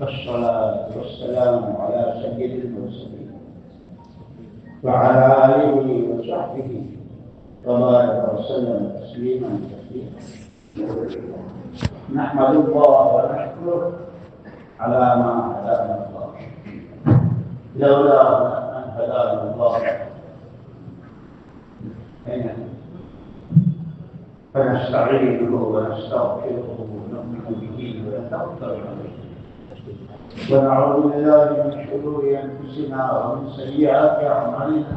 والصلاة والسلام على سيد المرسلين وعلى آله وصحبه وبارك وسلم تسليما كثيرا. نحمد الله ونشكره على ما هدانا الله، لولا أن هدانا الله فنستعينه ونستغفره ونؤمن به ونتوكل عليه ونعوذ بالله من شرور أنفسنا ومن سيئات أعمالنا،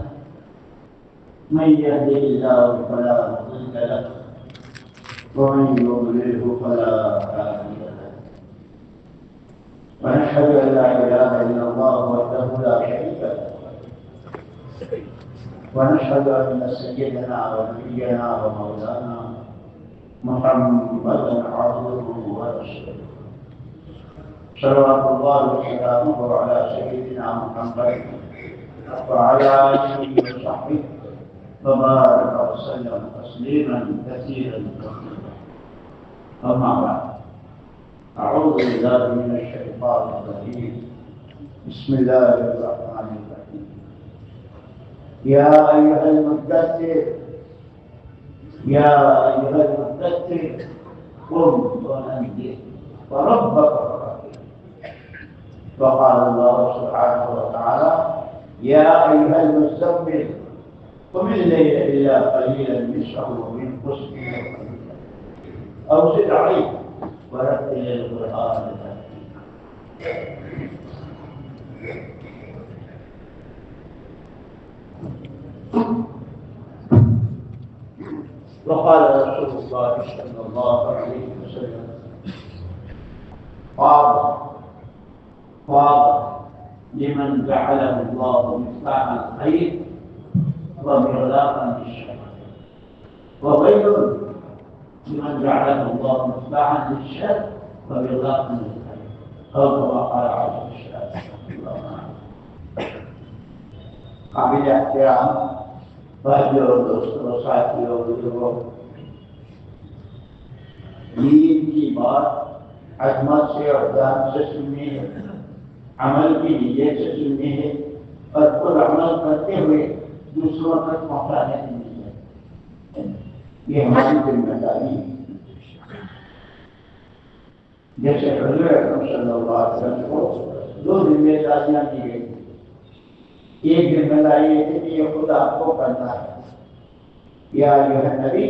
من يهده الله فلا مضل له ومن يضلله فلا هادي له، ونشهد أن لا إله إلا الله وحده لا شريك له، ونشهد أن سيدنا ونبينا ومولانا محمدا عبده ورسوله صلوات الله وسلامه على سيدنا محمد وعلى آله وصحبه وبارك وسلم تسليما كثيرا. أما بعد، أعوذ بالله من الشيطان الرجيم. بسم الله الرحمن الرحيم. يا أيها المدثر قم فأنذر وربك فكبر. وقال الله سبحانه وتعالى: يا أيها المزمل قم الليل إلا قليلا نصفه وانقص منه قليلا أو زد عليه ورتل القرآن ترتيلا. وقال رسول الله صلى الله عليه وسلم: طاب لمن جعله الله مفتاح الخير ومغلاقا للشر، وويل لمن جعله الله مفتاحا للشر ومغلاقا للخير، أو كما قال عليه الصلاة والسلام. قابل احترام بھائیوں اور دوستوں، ساتھیوں، بزرگوں، دین کی بات عظمت سے اور جان سے سننی ہے، عمل کی نیت سے سننی ہے، اور خود عمل کرتے ہوئے دوسروں تک پہنچانے کی ہے، یہ ہماری ذمہ داری ہے. جیسے حضور اکرم صلی اللہ علیہ وسلم کو دو ذمہ داریاں دی گئی. ایک ذمہ داری ہے کہ یہ خود آپ کو کرنا ہے. یا ایھا النبی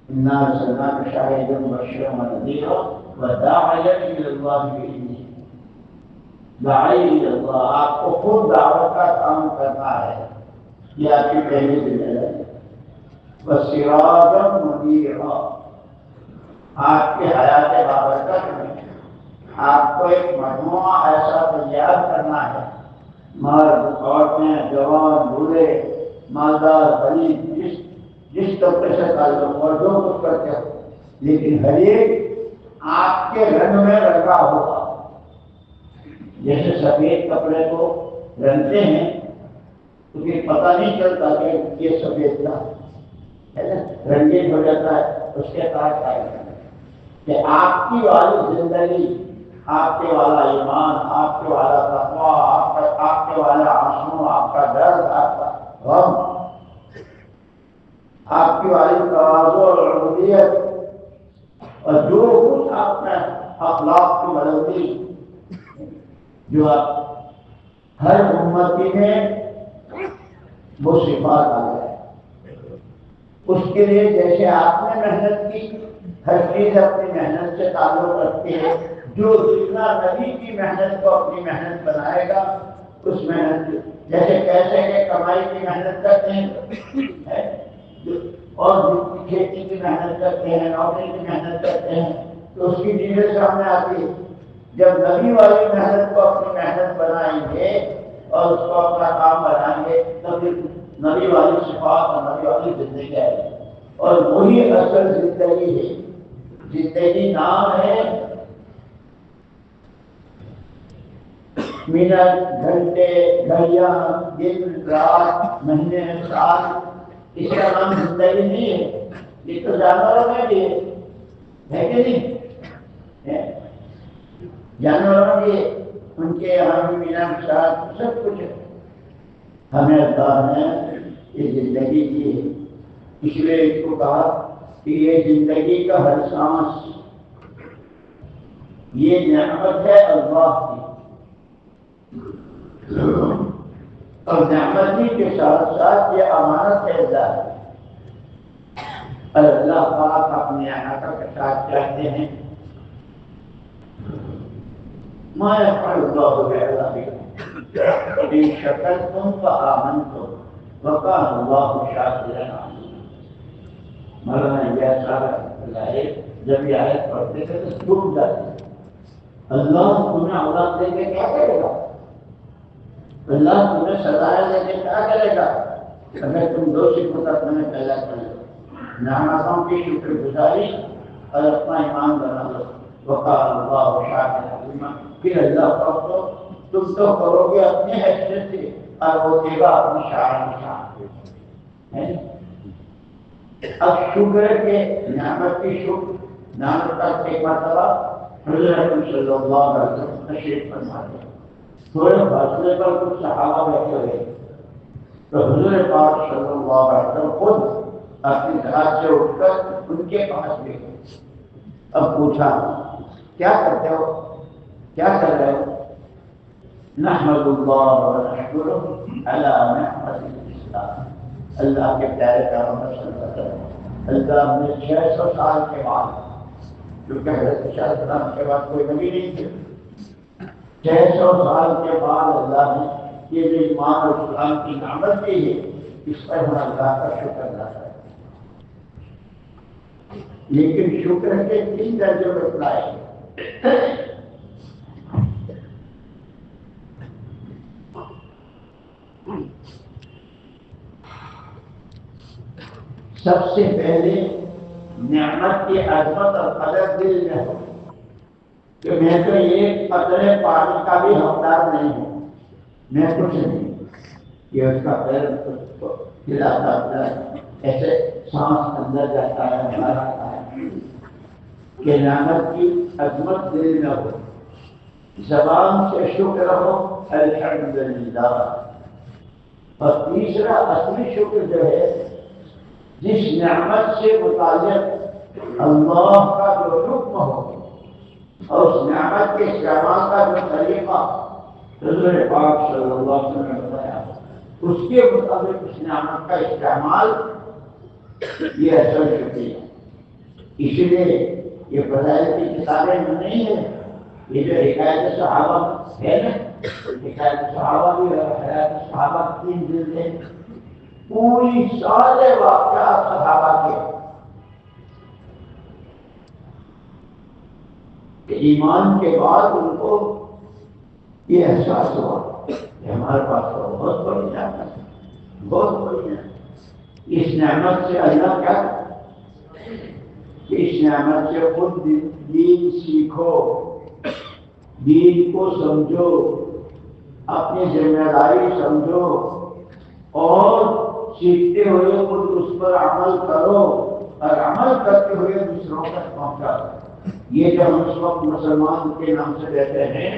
انا ارسلناک شاہدا ومبشرا ونذیرا وداعیا الی اللہ باذنہ. داعی الی اللہ، آپ کو خود دعوت کا کام کرنا ہے، یہ آپ کی پہلی ذمہ داری ہے. وسراجا منیرا، آپ کے حیات بابرکت میں آپ کو ایک مجموعہ ایسا تیار کرنا ہے، مرد، عورتیں، جوان، بوڑھے، مالدار، غریب، جس طبقے سے تعلق اور جو کچھ کرتے ہو، لیکن ہر ایک آپ کے رنگ میں رنگا ہوگا. جیسے سفید کپڑے کو رنگتے ہیں تو پھر پتہ نہیں چلتا کہ یہ سفید تھا، رنگین ہو جاتا ہے. اس کے ساتھ کہ آپ کی والی زندگی، آپ کے والا ایمان، آپ کے والا تقویٰ، آپ کے والا آنسو، آپ کا درد، آپ کا غم، آپ کی والی تواضع اور عبودیت، اور جو کچھ آپ میں اخلاق کی بلندی جو آپ ہر امتی میں وہ صفات آ جائے. اس کے لیے جیسے آپ نے محنت کی، ہر چیز اپنی محنت سے تعلق رکھتی ہے. جو جتنا نبی کی محنت کو اپنی محنت بنائے گا، اس محنت جیسے پیسے کے کمائی کی محنت کرتے ہیں اور جتنی کھیتی کی محنت کرتے ہیں، نوکری کی محنت کرتے ہیں، تو اس کی چیزیں سامنے آتی ہے. جب نبی والی محنت کو اپنی محنت بنائیں گے اور اس کو اپنا کام بنائیں گے، تو پھر نبی والی صفات اور نبی والی زندگی آئے گی. اور وہی اصل زندگی ہے. زندگی نام ہے منٹ، گھنٹے، گھڑیاں، دن، رات، مہینے، سال، اس کا نام زندگی نہیں ہے. یہ تو جانوروں میں بھی ہے کہ نہیں؟ جانوروں کے ان کے یہاں بھی مینا شاد سب کچھ ہے. ہمیں اللہ نے یہ زندگی کی ہے، اس لیے اس کو کہا کہ یہ زندگی کا ہر سانس یہ نعمت ہے اللہ کی، اور نعمتی کے ساتھ ساتھ یہ امانت ہے اللہ کی. اور اللہ پاک اپنے عطا کے ساتھ کہتے ہیں ما يفعل الله بعذابكم إن شكرتم وآمنتم وكان الله شاكرا عليما. مولانا یہ سارا جب یہ آیت پڑھتے تھے تو ڈوب جاتے. اللہ تمہیں اولاد دے کے کیا کرے گا؟ اللہ تمہیں سزائیں دے کے کیا کرے گا اگر تم دو صفتیں تمہیں پیدا کر لو؟ نعمتوں کی شکر گزاری اور اپنا ایمان بنا لو. وقال اللہ شاکرا علیما. پھر اللہ پاک تو تم تو کرو گے اپنے حیثیت سے اور وہ دے گا اپنی شان شان. اب شکر کے نعمت کی شکر نعمت کا ایک مرتبہ حضرت صلی اللہ علیہ وسلم تشریف فرماتے. تھوڑے فاصلے پر کچھ صحابہ بیٹھے ہوئے تو حضور پاک صلی اللہ علیہ وسلم خود اپنی ذات سے اٹھ کر ان کے پاس گئے. اب پوچھا کیا کرتے ہو، کیا کر رہے ہو؟ نحمد اللہ ونشکرہ علی نعمت الاسلام. اللہ کے پیارے پیغمبر صلی اللہ علیہ وسلم اللہ نے 600 سال کے بعد، کیونکہ حضرت عیسیٰ علیہ السلام کے بعد کوئی نبی نہیں تھے، 600 سال کے بعد اللہ نے یہ جو ایمان اور اسلام کی نعمت دی ہے اس پر ہم اللہ کا شکر ادا کریں. لیکن شکر کے 3 درجے بتلائے. سب سے پہلے نعمت کی عظمت اور قدر دل میں ہو کہ میں تو ایک قطرے پانی کا بھی حقدار نہیں ہوں، میں کچھ نہیں. یہ اس کا پیر ہلاتا ایسے سانس اندر جاتا ہے باہر آتا ہے کہ نعمت کی عظمت دل میں ہو. زبان سے شکر ہو الحمدللہ. اور تیسرا اصلی شکر جو ہے جس نعمت سے متعلق اللہ کا جو حکم ہو اور اس نعمت کے استعمال کا جو طریقہ حضور پاک صلی اللہ علیہ وسلم نے بتایا اس کے مطابق اس نعمت کا استعمال یہ اصل شکریہ. اسی لیے یہ فضائل کی کتابیں نہیں ہیں. یہ جو حکایت صحابہ ہے نا، حکایت صحابہ بھی اور حیات صحابہ 3 جلد ہیں، پوری سارے واقعات صحابہ کے ایمان کے بعد ان کو یہ احساس ہوا کہ ہمارے پاس تو بہت بڑی نعمت ہے، بہت بڑی نعمت. اس نعمت سے اللہ کیا کہ اس نعمت سے خود دین سیکھو، دین کو سمجھو، اپنی ذمہ داری سمجھو اور سیکھتے ہوئے خود اس پر عمل کرو اور عمل کرتے ہوئے دوسروں تک پہنچاؤ. یہ جو ہم اس وقت مسلمان کے نام سے کہتے ہیں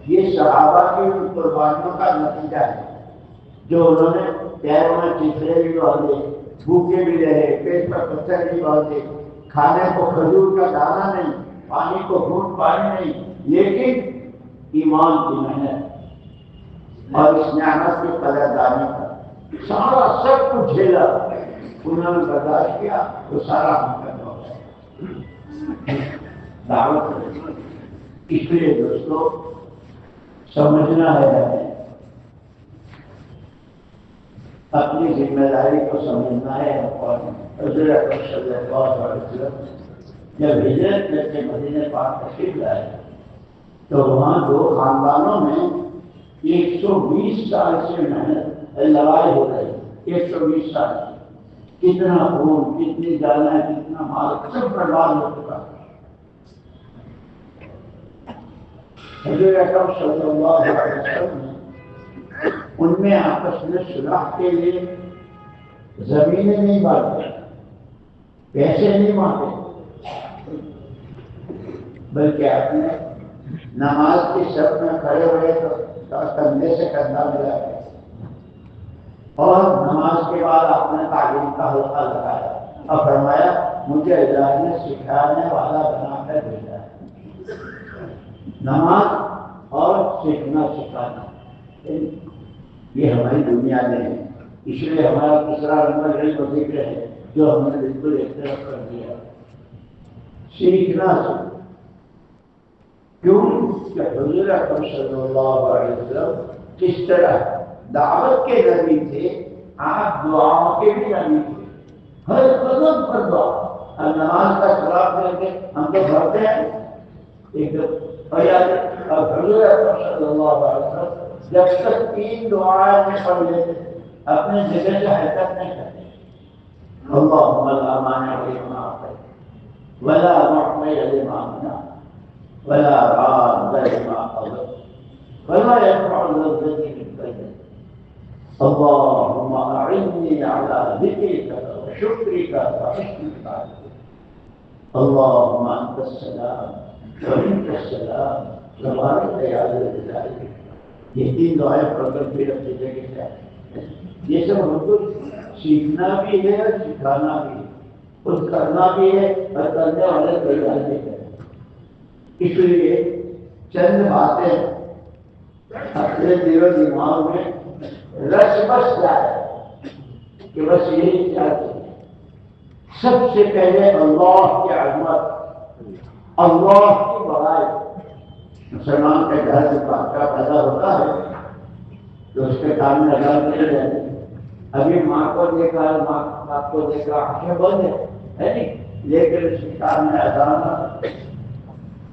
یہ صحابہ کی قربانیوں کا نتیجہ ہے جو انہوں نے پیروں میں چیخے بھی باندھے، بھوکے بھی رہے، پیٹ پر پتھر بھی باندھے، کھانے کو کھجور کا دانہ نہیں، پانی کو گھونٹ پانی نہیں، لیکن ایمان کی محنت اور اس نعمت کی قدردانی کا سارا سب کچھ جھیلا انہوں نے برداشت کیا تو سارا ہم کا ہو گیا. دعوت اس لیے دوستو سمجھنا ہے ہمیں، اپنی ذمہ داری کو سمجھنا ہے. اور حضرت اکرم صلی اللہ علیہ وسلم جب ہجرت کر کے مدینہ پاک تشریف لائے تو وہاں 2 خاندانوں میں 120 سال سے محنت لڑائی ہو رہی. 120 سال کتنا خون، کتنی جانیں، کتنا مال سب برباد ہو چکا. حضرت اکرم صلی اللہ علیہ وسلم ان میں آپس میں صلح کے لیے زمینیں نہیں بانٹے، پیسے نہیں بانٹے، بلکہ آپ نے نماز کی صف میں کھڑے ہوئے تو کندھے سے کندھا ملا گیا، اور نماز کے بعد آپ نے تعلیم کا حلقہ لگایا اور فرمایا مجھے اللہ نے سکھانے والا بنا کر بھیجا ہے۔ نماز اور سیکھنا سکھانا یہ ہماری دنیا میں ہے، اس لیے ہمارا تیسرا نمبر علم و ذکر ہے جو ہم نے بالکل ایک طرف کر دیا۔ سیکھنا کیوں کہ حضور اکرم صلی اللہ علیہ وسلم کس طرح دعوت کے نبی تھے، آپ دعاؤں کے بھی نبی تھے، ہر قدم پر دعا۔ اور نماز کا خلاف کر کے ہم تو بھرتے ہیں ایک دم، اور حضور اکرم صلی اللہ علیہ وسلم جب تک 3 دعائیں میں پڑھ لیتے اپنے جگہ سے حرکت نہیں کرتے۔ اللہم لا مانع لما اعطیت ولا معطی لما منعت ولا راد لما قضیت ولا ينفع ذا الجد منك الجد اللهم اعني على ذكرك وشكرك وحسن عبادتك اللهم انت السلام ومنك السلام تبارك يا ذا الجلال والاكرام۔ یہ 3 دعائیں پڑھ کر پھر اپنی جگہ سے آئے۔ یہ سب ہم کو سیکھنا بھی ہے اور سکھانا بھی ہے، خود کرنا بھی ہے اور کرنے والے تیار بھی کریں۔ اس لیے چند باتیں اپنے دل و دماغ میں رس بس جائے کہ بس یہی چاہتے ہیں۔ سب سے پہلے اللہ کی عظمت، اللہ کی بڑائی۔ مسلمان کے گھر سے بچہ پیدا ہوتا ہے تو اس کے کان میں اذان نہیں رہتی، ابھی ماں کو دیکھا، ماں باپ کو دیکھا، آنکھیں بند ہے نہیں، لیکن اس کے کان میں اذان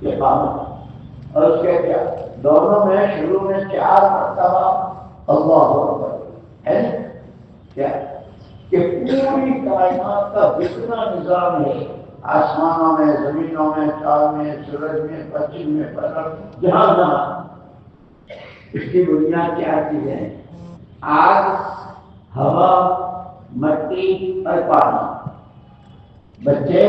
کے قامت، اور اس کے کیا دونوں میں شروع میں 4 مرتبہ اللہ اکبر ہے کیا کہ پوری کائنات کا جتنا نظام ہے، آسمانوں میں، زمینوں میں، چاند میں، سورج میں، پچھم میں، پرب، جہاں جہاں، اس کی بنیاد 4 چیزیں ہیں: آگ، ہوا، مٹی اور پانی۔ بچے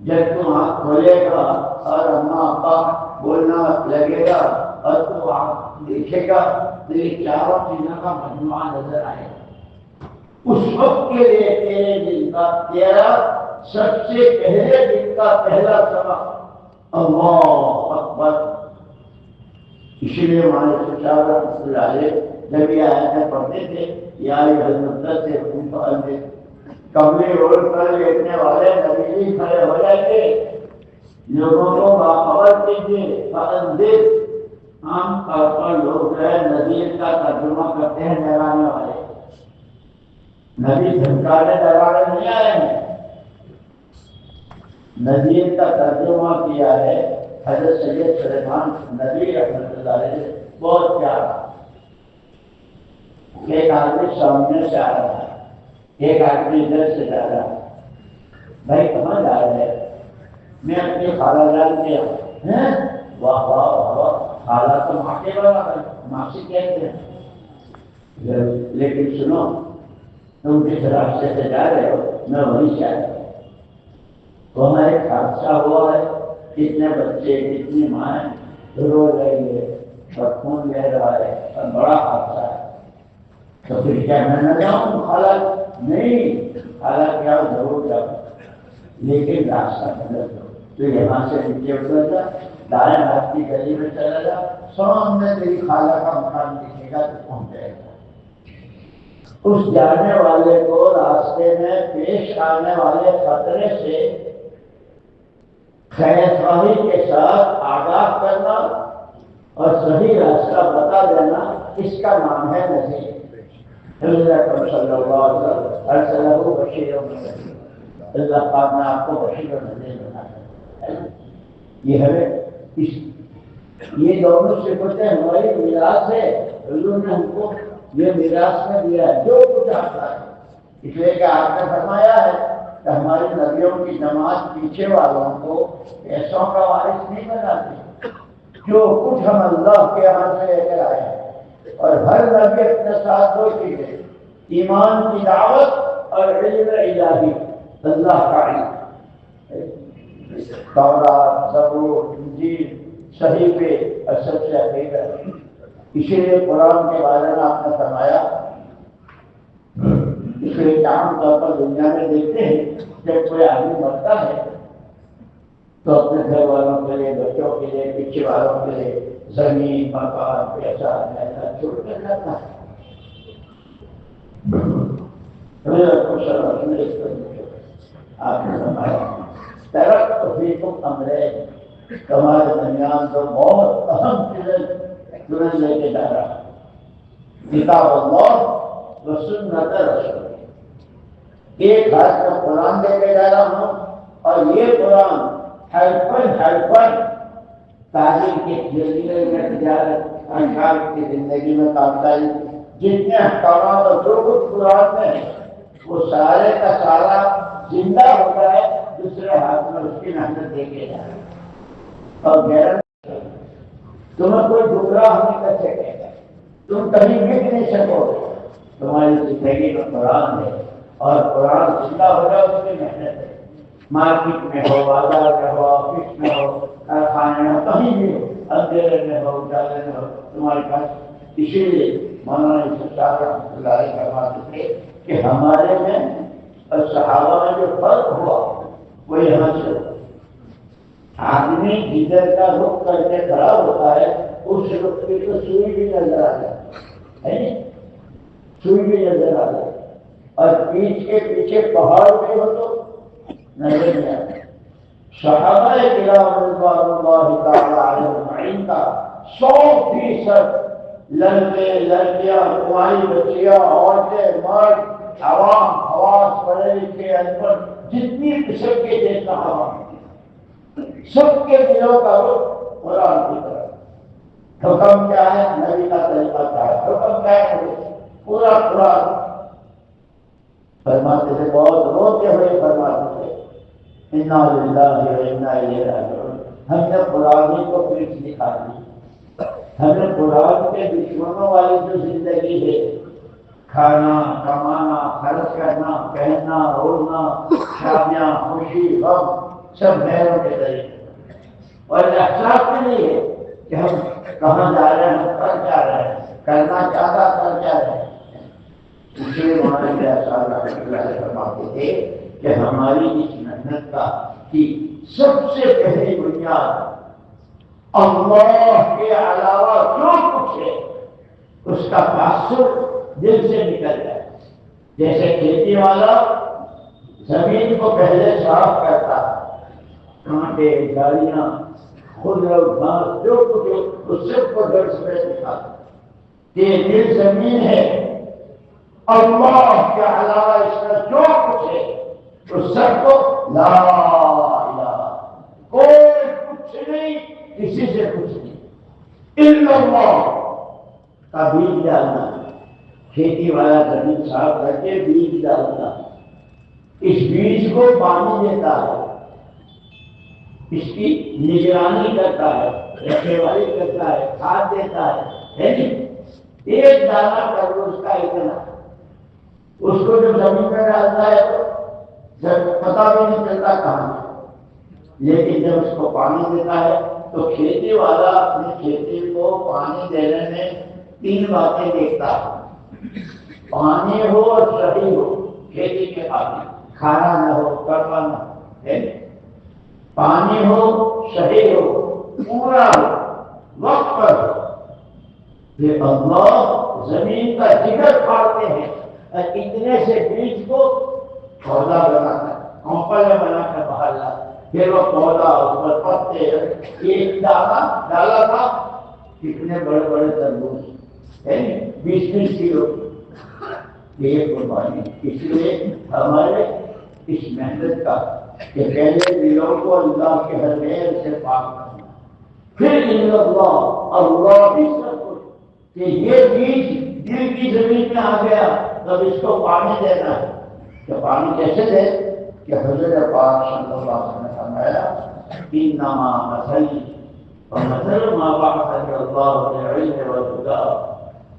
جب تم آنکھ کھولے گا اور اماں ابا بولنا لگے گا اور تو آنکھ دیکھے گا تو یہ 4 چیزوں کا مجموعہ نظر آئے گا۔ اس وقت کے لیے تیرے دل کا تیرا سب سے پہلے دن کا پہلا سبق اللہ اکبر۔ اسی لیے ہمارے سچار رحمۃ اللہ علیہ جب یہ آیتیں پڑھتے تھے، یا المدثر قم فانذر، کمرے اوڑھ کر لیٹنے والے نبی جی کھڑے ہو جائیں گے، لوگوں کو باخبر کیجیے، فانذر عام طور پر لوگ جو ہے نذیر کا ترجمہ کرتے ہیں ڈرانے والے۔ نبی دھمکانے ڈرانے نہیں آئے ہیں، نذیر کا ترجمہ کیا ہے حضرت سید سلیمان ندوی رحمۃ اللہ علیہ نے، بہت پیارا۔ ایک آدمی سامنے سے آ رہا ہے، ایک آدمی ادھر سے جا رہا ہے، بھائی کہاں جا رہے ہیں؟ میں اپنی خالہ جان کے ہیں۔ واہ واہ واہ، خالہ تو ماں کے برابر، ماسی کہتے ہیں، لیکن سنو تم جس راستے سے جا رہے ہو میں وہیں سے آیا ہوں، وہاں ایک حادثہ ہوا ہے، کتنے بچے کتنی مائیں رو رہی ہے اور خون بہ رہا ہے اور بڑا حادثہ ہے، تو پھر کیا میں نہ جاؤں؟ حالات نہیں، حالات کیا ضرور جاؤں، لیکن راستہ بدل دو، تو یہاں سے نیچے اتر جا، دائیں ہاتھ کی گلی میں چلا جا، سامنے تیری خالہ کا مکان دکھے گا تو پہنچ جائے گا۔ اس جانے والے کو راستے میں پیش آنے والے خطرے سے خیر خواہی کے ساتھ آگاہ کرنا اور صحیح راستہ بتا دینا، اس کا نام ہے نذیر۔ حضرت اکرم صلی اللہ علیہ وسلم بشیر و نذیر، اللہ پاک نے آپ کو بشیر و نذیر بنایا۔ یہ ہمیں یہ دونوں صفتیں ہماری میراث ہے، حضور نے ہم کو یہ میراث میں دیا ہے جو کچھ آتا ہے، اس لیے کہ آپ نے فرمایا ہے کہ ہمارے نبیوں کی جماعت پیچھے والوں کو پیسوں کا وارث نہیں بناتی، جو کچھ ہم اللہ کے یہاں سے لے کر آئے ہیں، اور ہر نبی اپنے ساتھ 2 چیزیں، ایمان کی دعوت اور علم الہی، اللہ کا علم۔ تورات، زبور، انجیل صحیح پہ اور سب سے حقیقت. اسی لیے قرآن کے بارے میں آپ نے فرمایا، اس لیے عام طور پر دنیا میں دیکھتے ہیں جب کوئی آدمی مرتا ہے تو اپنے گھر والوں کے لیے، بچوں کے لیے، پیچھے والوں کے لیے زمین، مکان، پیسہ ایسا چھوڑ کر جاتا ہے. آپ نے فرمایا ترکت فیکم امرین، تمہارے درمیان تو بہت اہم چیزیں تمہیں لے کے جا رہا، کتاب اللہ و سنت رسول. ایک ہاتھ میں قرآن لے کے جا رہا ہوں، اور یہ قرآن ہر تعلیم کے ذریعے میں تجارت اشعار کی زندگی میں کامداری، جتنے احکامات اور جو کچھ قرآن میں ہے وہ سارے کا سارا زندہ ہوتا ہے، دوسرے ہاتھ میں اس کی محنت دے کے جا رہا ہے. اور غیر تمہیں کوئی گمراہ نہیں کر سکے گا، تم کبھی بک نہیں سکو گے. تمہاری زندگی میں قرآن ہے اور قرآن زندہ ہو جائے اس کی محنت ہے. مارکیٹ میں ہو، بازار میں ہو، آفس میں ہو، کارخانے میں، کہیں بھی ہو، اندھیرے میں ہو، اجالے میں ہو، تمہارے پاس. اسی لیے مولانا اسحاق رحمۃ اللہ علیہ فرماتے تھے کہ ہمارے میں اور صحابہ میں جو فرق ہوا وہ یہاں سے ہوا. آدمی جدھر کا رخ کر کے کھڑا ہوتا ہے اس رخ کی تو سوئی بھی نظر آ جاتی ہے، سوئی بھی نظر آ جاتی، اور پیچھ کے پیچھے پہاڑ بھی ہو تو نظر نہیں آتا. صحابہ کرام رضوان اللہ تعالی علیہم اجمعین کا 100% لڑکے، لڑکیاں، کماری بچیاں، عورتیں، مرد، عوام، خواص، پڑھے لکھے، ان پڑھ، جتنی قسم کے تھے صحابہ، سب کے دلوں کا رخ قرآن کی طرف. حکم کیا ہے؟ نبی کا طریقہ کیا ہے؟ حکم کیا ہے؟ پورا قرآن. فرماتے تھے، بہت روتے ہوئے فرماتے تھے، انا للہ و انا الیہ راجعون. ہم نے قرآن ہی کو پیٹ دکھا دی. ہم نے قرآن کے دشمنوں والی جو زندگی ہے، کھانا، کمانا، خرچ کرنا، پہننا، اوڑھنا، شادیاں، خوشی، غم، سب غیروں کے طریقے، اور احساس بھی نہیں ہے کہ ہم کہاں جا رہے ہیں، کر جا رہے ہیں، کرنا چاہتا کر جا رہے ہیں. اس لیے ہمارے احساس رحمۃ اللہ علیہ فرماتے تھے کہ ہماری اس محنت کا کی سب سے پہلی بنیاد اللہ کے علاوہ جو کچھ ہے اس کا تاثر دل سے نکل جائے. جیسے کھیتی والا زمین کو پہلے صاف کرتا، کانٹے، گاڑیاں، خود گھاس، جو کچھ اس سب کو دل سے نکالتا. یہ دل زمین ہے، اللہ کے علاوہ اس کا جو کچھ ہے اس سب کو لا الہ، کوئی کچھ نہیں، کسی سے کچھ نہیں، الا اللہ کا بیج ڈالنا. کھیتی والا زمین صاف کر کے بیج ڈالتا، اس بیج کو پانی دیتا ہے، اس کی نگرانی کرتا ہے، رکھوالی کرتا ہے، کھاد دیتا ہے. ایک دانہ کر لو اس کا اتنا، اس کو جب زمین میں ڈالتا ہے تو پتہ بھی نہیں چلتا کہاں ہے. لیکن جب اس کو پانی دیتا ہے تو کھیتی والا اپنی کھیتی کو پانی دینے میں 3 باتیں دیکھتا ہے. پانی ہو اور صحیح ہو، کھیتی کے پانی، کھانا نہ ہو، کڑوا نہ ہو. پانی ہو، صحیح ہو، پورا ہو، وقت پر ہو. یہ اللہ زمین کا جگر پھاڑتے ہیں اور اتنے سے بیج کو پودا بنا کر، کمپل میں بنا کر باہر لا، پھر وہ پودا، اس پر پتے، ایک دانہ ڈالا تھا کتنے بڑے بڑے تربوز، 20-20 کلو. یہ قربانی. اس لیے ہمارے اس محنت کا کہ پہلے دلوں کو اللہ کے ہر خیر سے پاک کرنا، پھر اللہ اللہ بھی سب کچھ، کہ یہ بیج دل کی زمین میں آ گیا تب اس کو پانی دینا ہے. تو پانی کیسے دے؟ کہ حضرت پاک صلی اللہ علیہ وسلم نے فرمایا انما مثلی ومثل ما بعثني الله بالعلم والهدى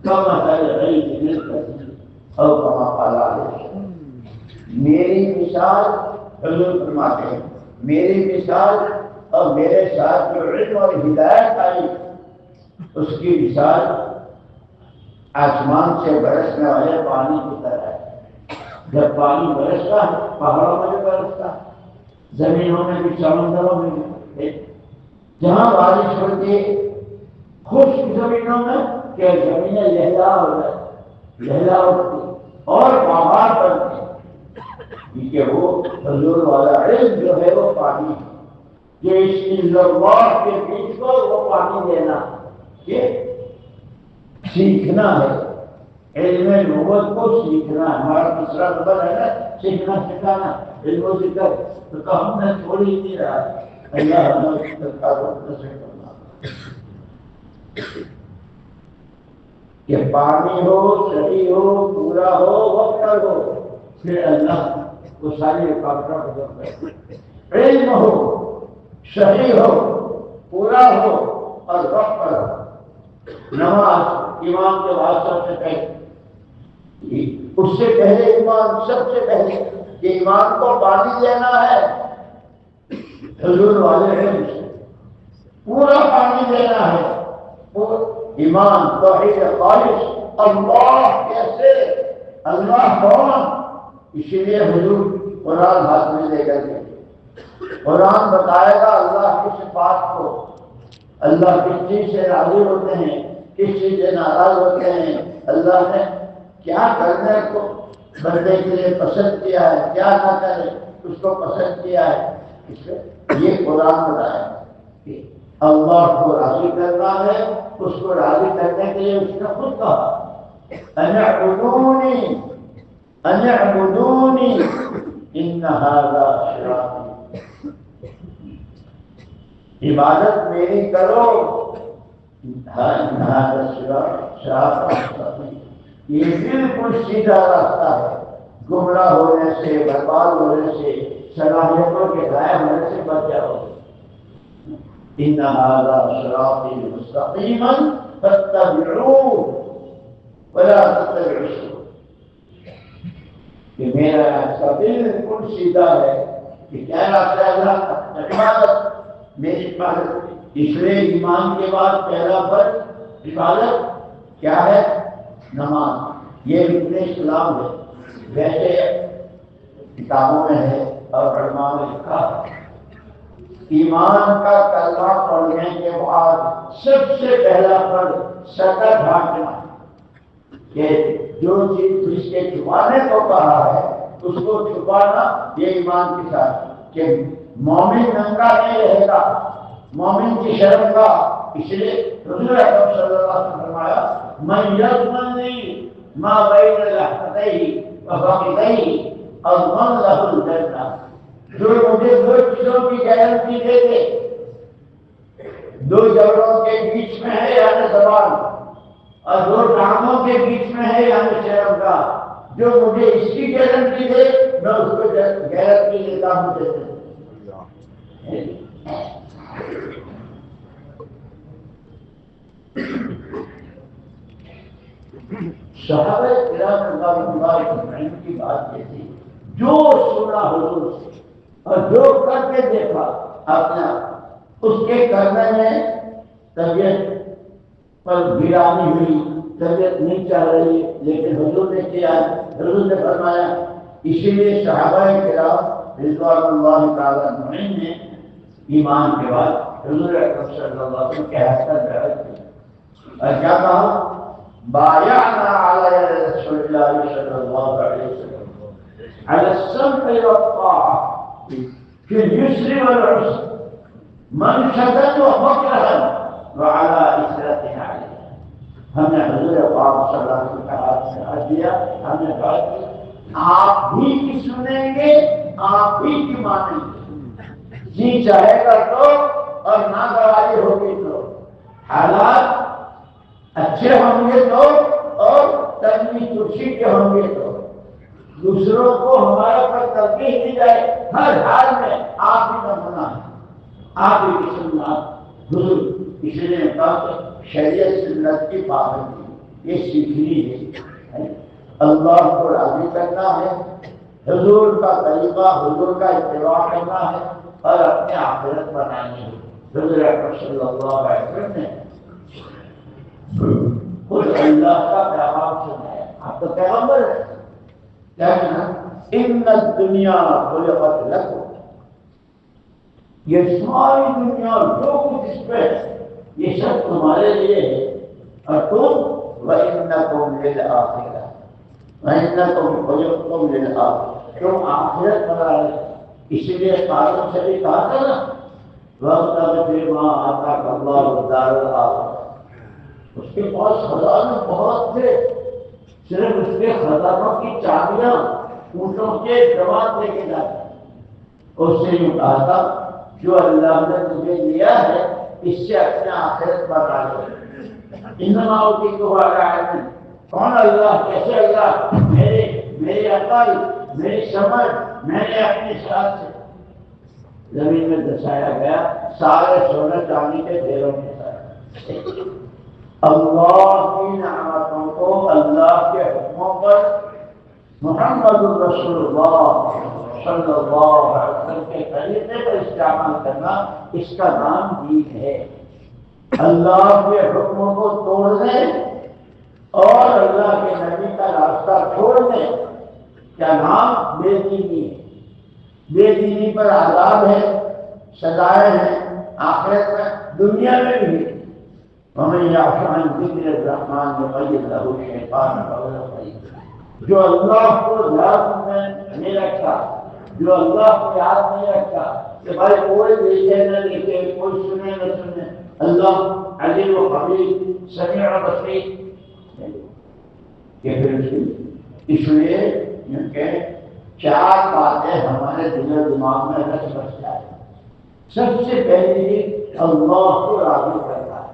كمثل غيث بالكثير او كما قال عليه. میری مثال، حضور فرماتے ہیں، میری مثال اور میرے ساتھ جو علم اور ہدایت آئی اس کی مثال آسمان سے برسنے والے پانی کی طرح ہے۔ جب پانی برستا ہے پہاڑوں میں بھی برستا ہے، زمینوں میں بھی، سمندروں میں بھی، جہاں بارش ہوتی ہے خشک زمینوں میں کہ زمینیں لہلا ہو جاتی، لہلا اٹھتی اور باہر بنتے، کیونکہ وہ حضور والا علم جو ہے وہ پانی ہے، یہ اس اللہ کے بیچ کو وہ پانی دینا، یہ سیکھنا ہے، علم نبوت کو سیکھنا ہے۔ ہمارا دوسرا نمبر ہے نا سیکھنا سکھانا، علم و ذکر، تو ہم نے چھوڑ ہی نہیں رہا۔ اللہ ہمیں کرنا کہ پانی ہو، صحیح ہو، پورا ہو، وقت ہو، پھر اللہ وہ ساری رکاوٹوں کو دور کرے۔ علم ہو، صحیح ہو، پورا ہو اور وقت ہو۔ نماز ایمان کے بعد سب سے پہلے، اس سے پہلے ایمان، سب سے پہلے کہ ایمان کو پانی دینا ہے حضور والے علم سے، پورا پانی دینا ہے۔ ایمان توحید خالص، اللہ کیسے، اللہ کون، اسی لیے حضور قرآن ہاتھ میں لے کر کے قرآن بتائے گا اللہ کی صفات کو، اللہ کس چیز سے راضی ہوتے ہیں، کس چیز سے ناراض ہوتے ہیں، اللہ نے کیا کرنے کو بندے کے لیے پسند کیا ہے، کیا نہ کرے اس کو پسند کیا ہے۔ اس میں یہ قرآن بتائے کہ اللہ کو راضی کرنا ہے، اس کو راضی کرنے کے لیے اس نے خود کہا ان اعبدونی ان اعبدونی ان ھذا صراطی، عبادت میری کرو، ان ھذا صراط مستقیم، یہ بالکل سیدھا راستہ ہے، گمراہ ہونے سے، برباد ہونے سے، صلاحیتوں کے غائب ہونے سے بچ جاؤ۔ ان ھذا صراطی مستقیما فاتبعوه ولا تتبعوا السبل، کہ میرا راستہ بالکل سیدھا ہے۔ کہ کیا راستہ ہے اللہ کا؟ عبادت، میری عبادت۔ اس لیے ایمان کے بعد پہلا فرض عبادت کیا ہے؟ نماز۔ یہ رکن اسلام ہے، ویسے کتابوں میں ہے اور علماء نے لکھا ہے ایمان کا کلمہ پڑھنے کے بعد سب سے پہلا فرض سر ڈھانکنا، کہ جو چیز جس کے چھپانے کو کہا ہے اس کو چھپانا، یہ ایمان کے ساتھ کہ مومن ننگا نہیں رہے گا، مومن کی شرم کا۔ اس لیے حضور اکرم صلی اللہ علیہ وسلم نے فرمایا من یضمننی ما بین لحفتیہ وفخذیہ اضمن لہ الجنہ، جو مجھے دو چیزوں کی گارنٹی دے دے، دو جبڑوں کے بیچ میں ہے یعنی زبان، اور دو ٹانگوں کے بیچ میں ہے یعنی شرم کا، جو مجھے اس کی گارنٹی دے میں اس کو گارنٹی لیتا ہوں دیتے۔ صحابہ کرام رضی اللہ عنہم کی بات یہ تھی، جو سنا حضور سے اور جو کر کے دیکھا اپنے آپ، اس کے کرنے میں طبیعت پر گرانی ہوئی، طبیعت نہیں چاہ رہی، لیکن حضور نے کیا، حضور نے فرمایا۔ اسی لیے صحابہ کرام رضوان اللہ تعالیٰ عنہم نے ایمان کے بعد حضور اکرم صلی اللہ علیہ وسلم کے ہاتھ پر بیعت کی اور کیا کہا؟ بایعنا علی رسول اللہ صلی اللہ علیہ وسلم علی السمع والطاعة في اليسر والعسر منشدا ومكرها وعلى إثرتنا عليه۔ ہم نے حضور پاک صلی اللہ علیہ وسلم کا ہاتھ سے ہاتھ دیا، ہم نے کہا کہ آپ بھی کی سنیں گے، آپ بھی کی مانیں گے، جی چاہے گا تو اور ناگواری ہوگی تو، حالات اچھے ہوں گے تو اور تنگی ترشی کے ہوں گے تو، دوسروں کو ہمارا پر تلقین دی جائے ہر حال میں آپ ہی کا منع ہے، آپ ہی کی سنت حضور۔ اس لیے کہا کہ شریعت سنت کی پابندی یہ سیکھنی ہے، اللہ کو راضی کرنا ہے، حضور کا طریقہ، حضور کا اتباع کرنا ہے، اور اپنی آخرت بنانی ہے۔ حضور اکرم صلی اللہ علیہ وسلم نے خود اللہ کا پیغام سنایا، آپ تو پیغمبر ہیں، کیا کہنا؟ ان الدنیا خلقت لکم، یہ ساری دنیا جو کچھ اس پہ ہے یہ سب تمہارے لیے ہے، اور تم وَإِنَّكُمْ لِلْآخِرَةِ وَإِنَّكُمْ خُلِقْتُمْ لِلْآخِرَةِ، تم آخرت بنا رہے، اسی لیے قاسم سے بھی کہا تھا نا وَابْتَغِ فِيمَا آتَاكَ اللَّهُ الدَّارَ الْآخِرَةَ، اس کے پاس خزانے بہت تھے، صرف اس کے خزانوں کی چابیاں اونٹوں کے جواب لے کے جاتے، اس سے یوں کہا تھا جو اللہ نے تمہیں دیا ہے اس سے اپنے آخرت بنا لو۔ انما اوتیتہ علی علم، کون اللہ، کیسے اللہ؟ میری عقل، میری سمجھ، میں نے اپنی ساتھ سے زمین میں دسایا گیا سارے سونے چاندی کے ڈھیروں کے ساتھ۔ اللہ کی نعمتوں کو اللہ کے حکموں پر محمد رسول اللہ صلی اللہ علیہ وسلم کے طریقے پر استعمال کرنا، اس کا نام دین ہے۔ اللہ کے حکموں کو توڑنے اور اللہ کے نبی کا راستہ چھوڑنے کا نام بے دینی ہے۔ بے دینی پر عذاب ہے، سزائیں ہیں آخرت میں، دنیا میں بھی۔ وَمَن يَعْشُ عَن ذِكْرِ الرَّحْمَٰنِ نُقَيِّضْ لَهُ شَيْطَانًا فَهُوَ لَهُ قَرِينٌ، جو اللہ کو یاد میں نہیں رکھتا، جو اللہ کو یاد نہیں رکھتا کہ بھائی کوئی دیکھے نہ دیکھے، کوئی سنے نہ سنے، اللہ علیم و خبیر، سمیع و بصیر، کہ پھر اس لیے کہ چار باتیں ہمارے دل و دماغ میں رچ بس جائے۔ سب سے پہلی اللہ کو راضی کرنا ہے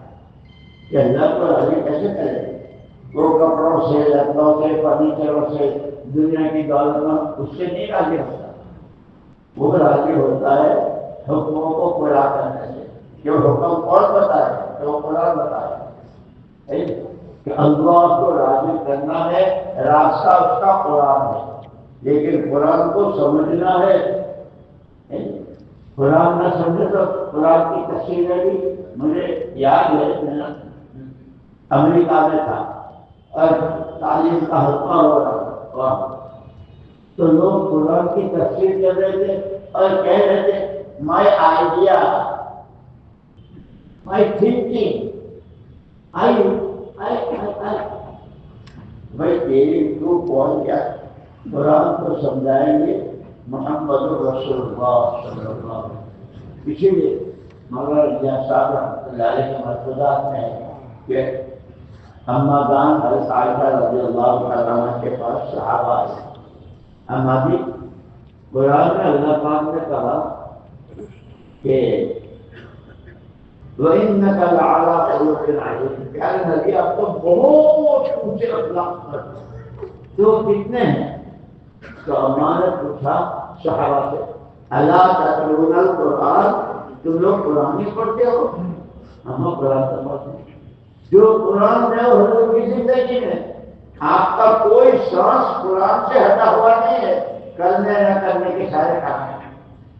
کہ اللہ کو راضی کیسے کرے؟ وہ کپڑوں سے، لکڑوں سے، فرنیچروں سے، دنیا کی دولتوں، اس سے نہیں راضی ہوتا، وہ راضی ہوتا ہے حکموں کو پورا کرنے سے۔ جو حکم کون بتائے؟ جو قرآن بتائے کہ اللہ کو راضی کرنا ہے، راستہ اس کا قرآن ہے، لیکن قرآن کو سمجھنا ہے۔ قرآن نہ سمجھے تو قرآن کی تفسیر بھی مجھے یاد ہے، میں امریکہ میں تھا اور تعلیم کا حلقہ ہو رہا تھا، تو لوگ قرآن کی تفسیر کر رہے تھے اور کہہ رہے تھے مائی آئیڈیا، مائی تھنکنگ، بھائی تیری تو کون کیا؟ قرآن کو سمجھائیں گے محمد رسول اللہ صلی اللہ علیہ وسلم۔ اسی لیے مولانا جان صاحب رحمۃ اللہ علیہ کے ملفوظات میں ہے کہ اما جان حضرت عائشہ رضی اللہ عنہا کے پاس صحابہ آئے، اما جی قرآن میں اللہ پاک نے کہا کہ وَإِنَّكَ لَعَلَىٰ خُلُقٍ عَظِيمٍ، پیارے نبی آپ تو بہت اونچے اخلاق پر، تو کتنے ہیں؟ تو اما نے پوچھا صحابہ سے الا تتلون القرآن، تم لوگ قرآن ہی پڑھتے ہو؟ ہم قرآن تو پڑھتے ہیں۔ جو قرآن ہے حضور کی زندگی میں آپ کا کوئی سانس قرآن سے ہٹا ہوا نہیں ہے، کرنے نہ کرنے کے سارے کام ہیں۔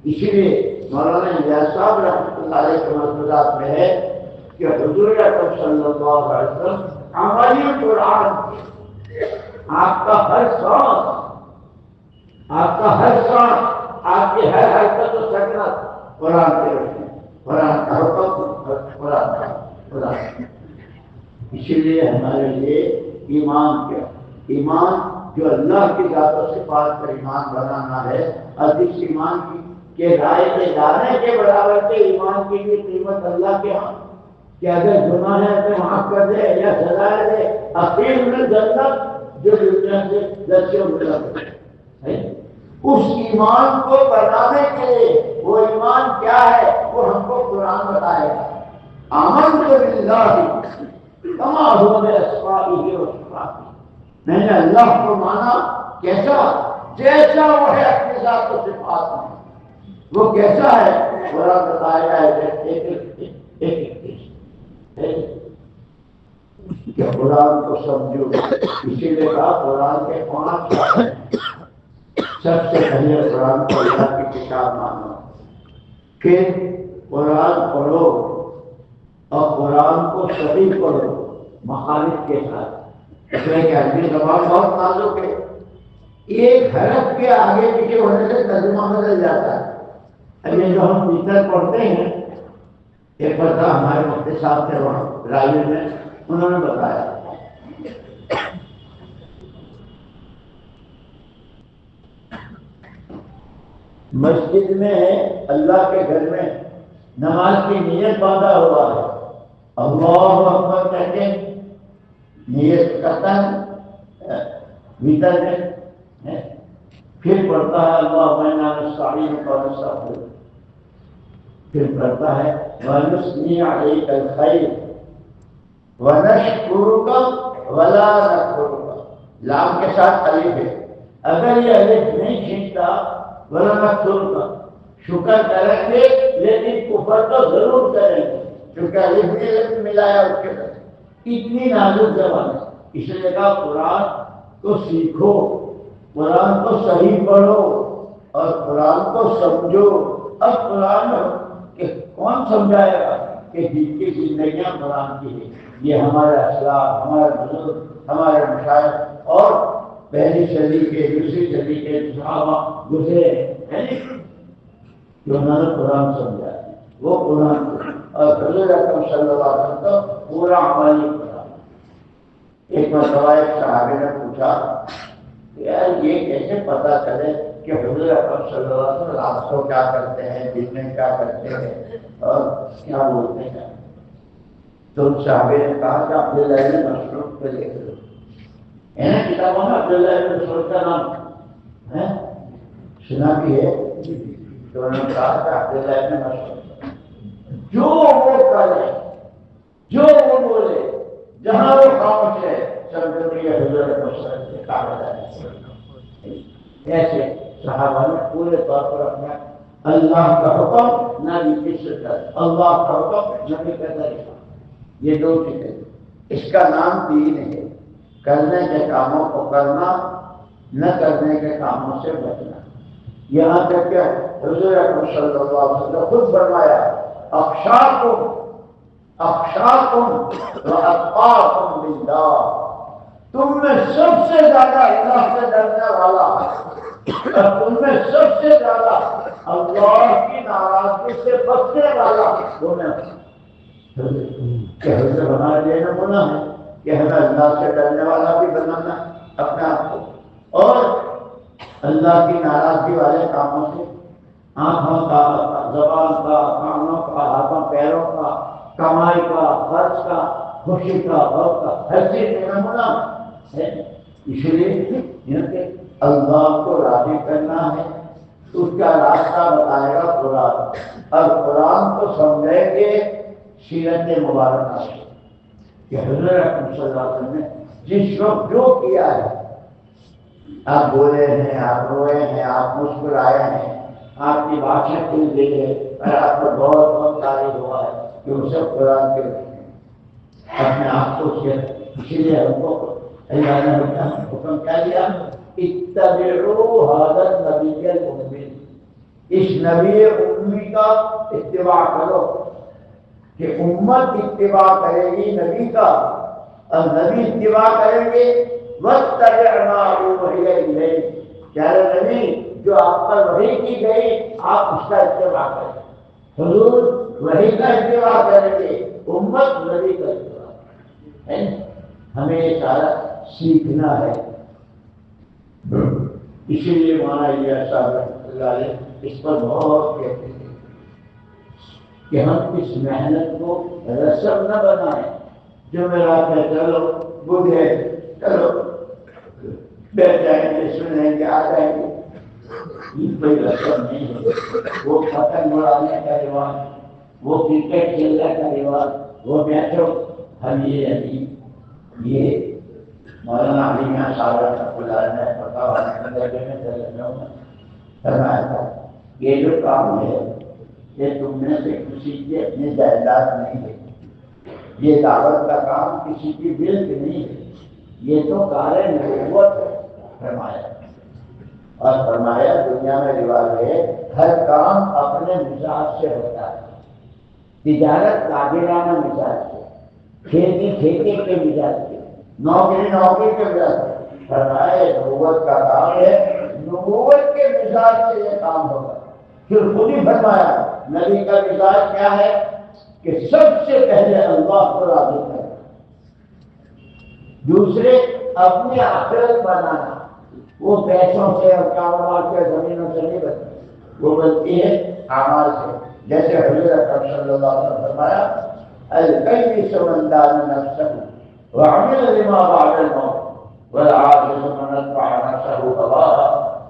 اسی لیے مولانا الیاس صاحب رحمۃ اللہ علیہ کے ملفوظات میں ہے کہ حضور اکرم صلی اللہ علیہ وسلم عملی قرآن، آپ کا ہر سانس، آپ کا ہر سانس، آپ کی ہر حرکت و سکنت قرآن کے رکھیں، قرآن کا حکم، قرآن کا قرآن۔ اسی لیے ہمارے لیے ایمان کیا؟ ایمان جو اللہ کی ذات و صفات پر ایمان بنانا ہے، اور اس ایمان کی کہ رائے کے دانے کے برابر کے ایمان کی بھی قیمت اللہ کے ہاں، کہ اگر گناہ ہے تو معاف کر دے یا سزا دے، اخیر میں جنت جو دنیا سے درشوں ملا ہے۔ اس ایمان کو بنانے کے لیے وہ ایمان کیا ہے وہ ہم کو قرآن بتائے گا۔ آمنت باللہ کما هو باسمائہ و صفاتہ، میں نے اللہ کو مانا کیسا؟ جیسا وہ ہے اپنی ذات و صفات میں، وہ کیسا ہے قرآن بتائے گا ایک کہ قرآن کو سمجھو۔ اسی لیے کہا قرآن کے 5 شرط ہیں۔ سب سے پہلے قرآن کو اللہ کی کتاب مانو، پھر قرآن پڑھو اور قرآن کو صحیح پڑھو مخارج کے ساتھ، اس میں کہ عربی زبان بہت نازک ہے، ایک حرف کے آگے پیچھے ہونے سے ترجمہ بدل جاتا ہے۔ اب یہ جو ہم ٹیچر پڑھتے ہیں، ایک پڑھتا ہمارے مفتی صاحب تھے وہاں راجو میں، انہوں نے بتایا مسجد میں ہے، اللہ کے گھر میں نماز کی نیت باندھا ہوا ہے، اللہ اکبر کہتے ہیں، نیت کرتا ہے بھیتر میں، پھر پڑھتا ہے اللہ نستعینک ونستغفرک، پھر پڑھتا ہے ونثنی علیک الخیر ونشکرک ولا نکفرک، لام کے ساتھ الف ہے، اگر یہ الف نہیں کھینچتا ولا نکفرک، شکر کریں گے لیکن کفر تو ضرور کریں گے، کیونکہ الف نے الف ملایا اس کے ساتھ، اتنی نازک زبان ہے، اس لیے کہا قرآن کو سیکھو، قرآن کو صحیح پڑھو اور قرآن کو سمجھو۔ اب قرآن کہ کون سمجھائے گا کہ جن کی زندگیاں قرآن کی ہے، یہ ہمارے اسلاف، ہمارے بزرگ، ہمارے مشائخ اور پہلی صدی کے دوسری صدی کے صحابہ گزرے ہیں جو انہوں نے قرآن سمجھا ہے، وہ قرآن اور حضور اکرم صلی اللہ علیہ وسلم تو پورا عملی قرآن۔ ایک مرتبہ ایک صحابی نے پوچھا یار یہ کیسے پتا چلے کہ حضور اکرم صلی اللہ علیہ وسلم رات کو کیا کرتے ہیں، دن میں کیا کرتے ہیں اور کیا بولتے ہیں؟ تو ان صحابی نے کہا کہ عبداللہ بن مسعود کو دیکھ لو، ہے نا کتابوں میں عبداللہ بن مسعود کا نام ہے سنا بھی ہے، تو انہوں نے کہا کہ عبداللہ بن مسعود جو وہ کرے، جو وہ بولے، جہاں وہ خاموش ہے، سمجھو کہ یہ حضور اکرم صلی اللہ علیہ وسلم کے کاغذ ہے۔ ایسے صحابہ نے پورے طور پر اپنا اللہ کا حکم، نبی کی سنت، اللہ کا حکم، نبی کا طریقہ، یہ دو چیزیں، اس کا نام دین ہے، کرنے کے کاموں کو کرنا، نہ کرنے کے کاموں سے بچنا۔ یہاں تک کہ حضور اکرم صلی اللہ علیہ وسلم خود فرمایا اخشاکم واتقاکم للہ، تم میں سب سے زیادہ اللہ سے ڈرنے والا اور تم میں سب سے زیادہ اللہ کی ناراضگی سے بچنے والا وہ میں ہوں۔ کہ حضرت ہمارے لیے نمونہ ہے کہ ہمیں اللہ سے ڈرنے والا بھی بنانا اپنے آپ کو، اور اللہ کی ناراضگی والے کاموں سے، آنکھوں کا، زبان کا، کانوں کا، ہاتھوں پیروں کا، کمائی کا، خرچ کا، خوشی کا، غم کا، ہر چیز میں نمونہ ہے۔ اس لیے کہ اللہ کو راضی کرنا ہے، اس کا راستہ بتائے گا قرآن، اور قرآن کو سمجھیں گے سیرت مبارکہ سے کہ حضرت اکرم صلی اللہ علیہ وسلم نے جس وقت جو کیا ہے، آپ بولے ہیں، آپ روئے ہیں، آپ مسکرائے ہیں، آپ کی باتیں کھل گئی ہے، اور آپ کو بہت بہت تعریف ہوا ہے کہ وہ سب قرآن کے اپنے آپ کو کیا۔ اسی لیے ہم کو اللہ نے حکم کیا دیا اتبعوا ھذا النبی الامی، اس نبی امی کا اتباع کرو، کہ امت اتباع کرے گی نبی کا اور نبی اتباع کریں گے واتبع ما اوحی الیک، پیارے نبی جو آپ پر وحی کی گئی آپ اس کا اتباع کریں، حضور وحی کا اتباع کریں گے، امت نبی کا اتباع ہے۔ ہمیں یہ سارا سیکھنا ہے، اسی لیے مولانا الیاس صاحب رحمۃ اللہ علیہ اس پر بہت کہتے ہیں کہ ہم اس محنت کو رسم نہ بنائیں، جو میرا کہ چلو بوڑھے چلو بیٹھ جائیں گے، سنیں گے، آ جائیں گے، یہ کوئی رسم نہیں ہے۔ وہ پتنگ اڑانے کا رواج، وہ کرکٹ کھیلنے کا رواج، وہ میچوں، ہم یہ مولانا علی میاں صاحب رحمۃ اللہ علیہ نے فرمایا تھا یہ جو کام ہے یہ تم میں سے کسی کی اپنی جائیداد نہیں ہے، یہ دعوت کا کام کسی کی ملک نہیں ہے، یہ تو کار نبوت ہے۔ فرمایا اور فرمایا دنیا میں رواج ہے ہر کام اپنے مزاج سے ہوتا ہے، تجارت تاجرانہ مزاج سے، کھیتی کھیتی کے مزاج سے، نوکری نوکری کے مزاج سے۔ فرمایا نبوت کا کام ہے، نبوت کے مزاج سے یہ کام ہوگا۔ پھر خود ہی فرمایا نبی کا مزاج کیا ہے کہ سب سے پہلے اللہ کو راضی کرے، دوسرے اپنی آخرت بنانا، وہ پیسوں سے اور کاروبار سے زمینوں سے نہیں بنتی، وہ بنتی ہے اعمال سے۔ جیسے حضور اکرم صلی اللہ علیہ وسلم فرمایا الکیس من دان نفسہ وعمل لما بعد الموت والعاجز من اتبع نفسہ هواها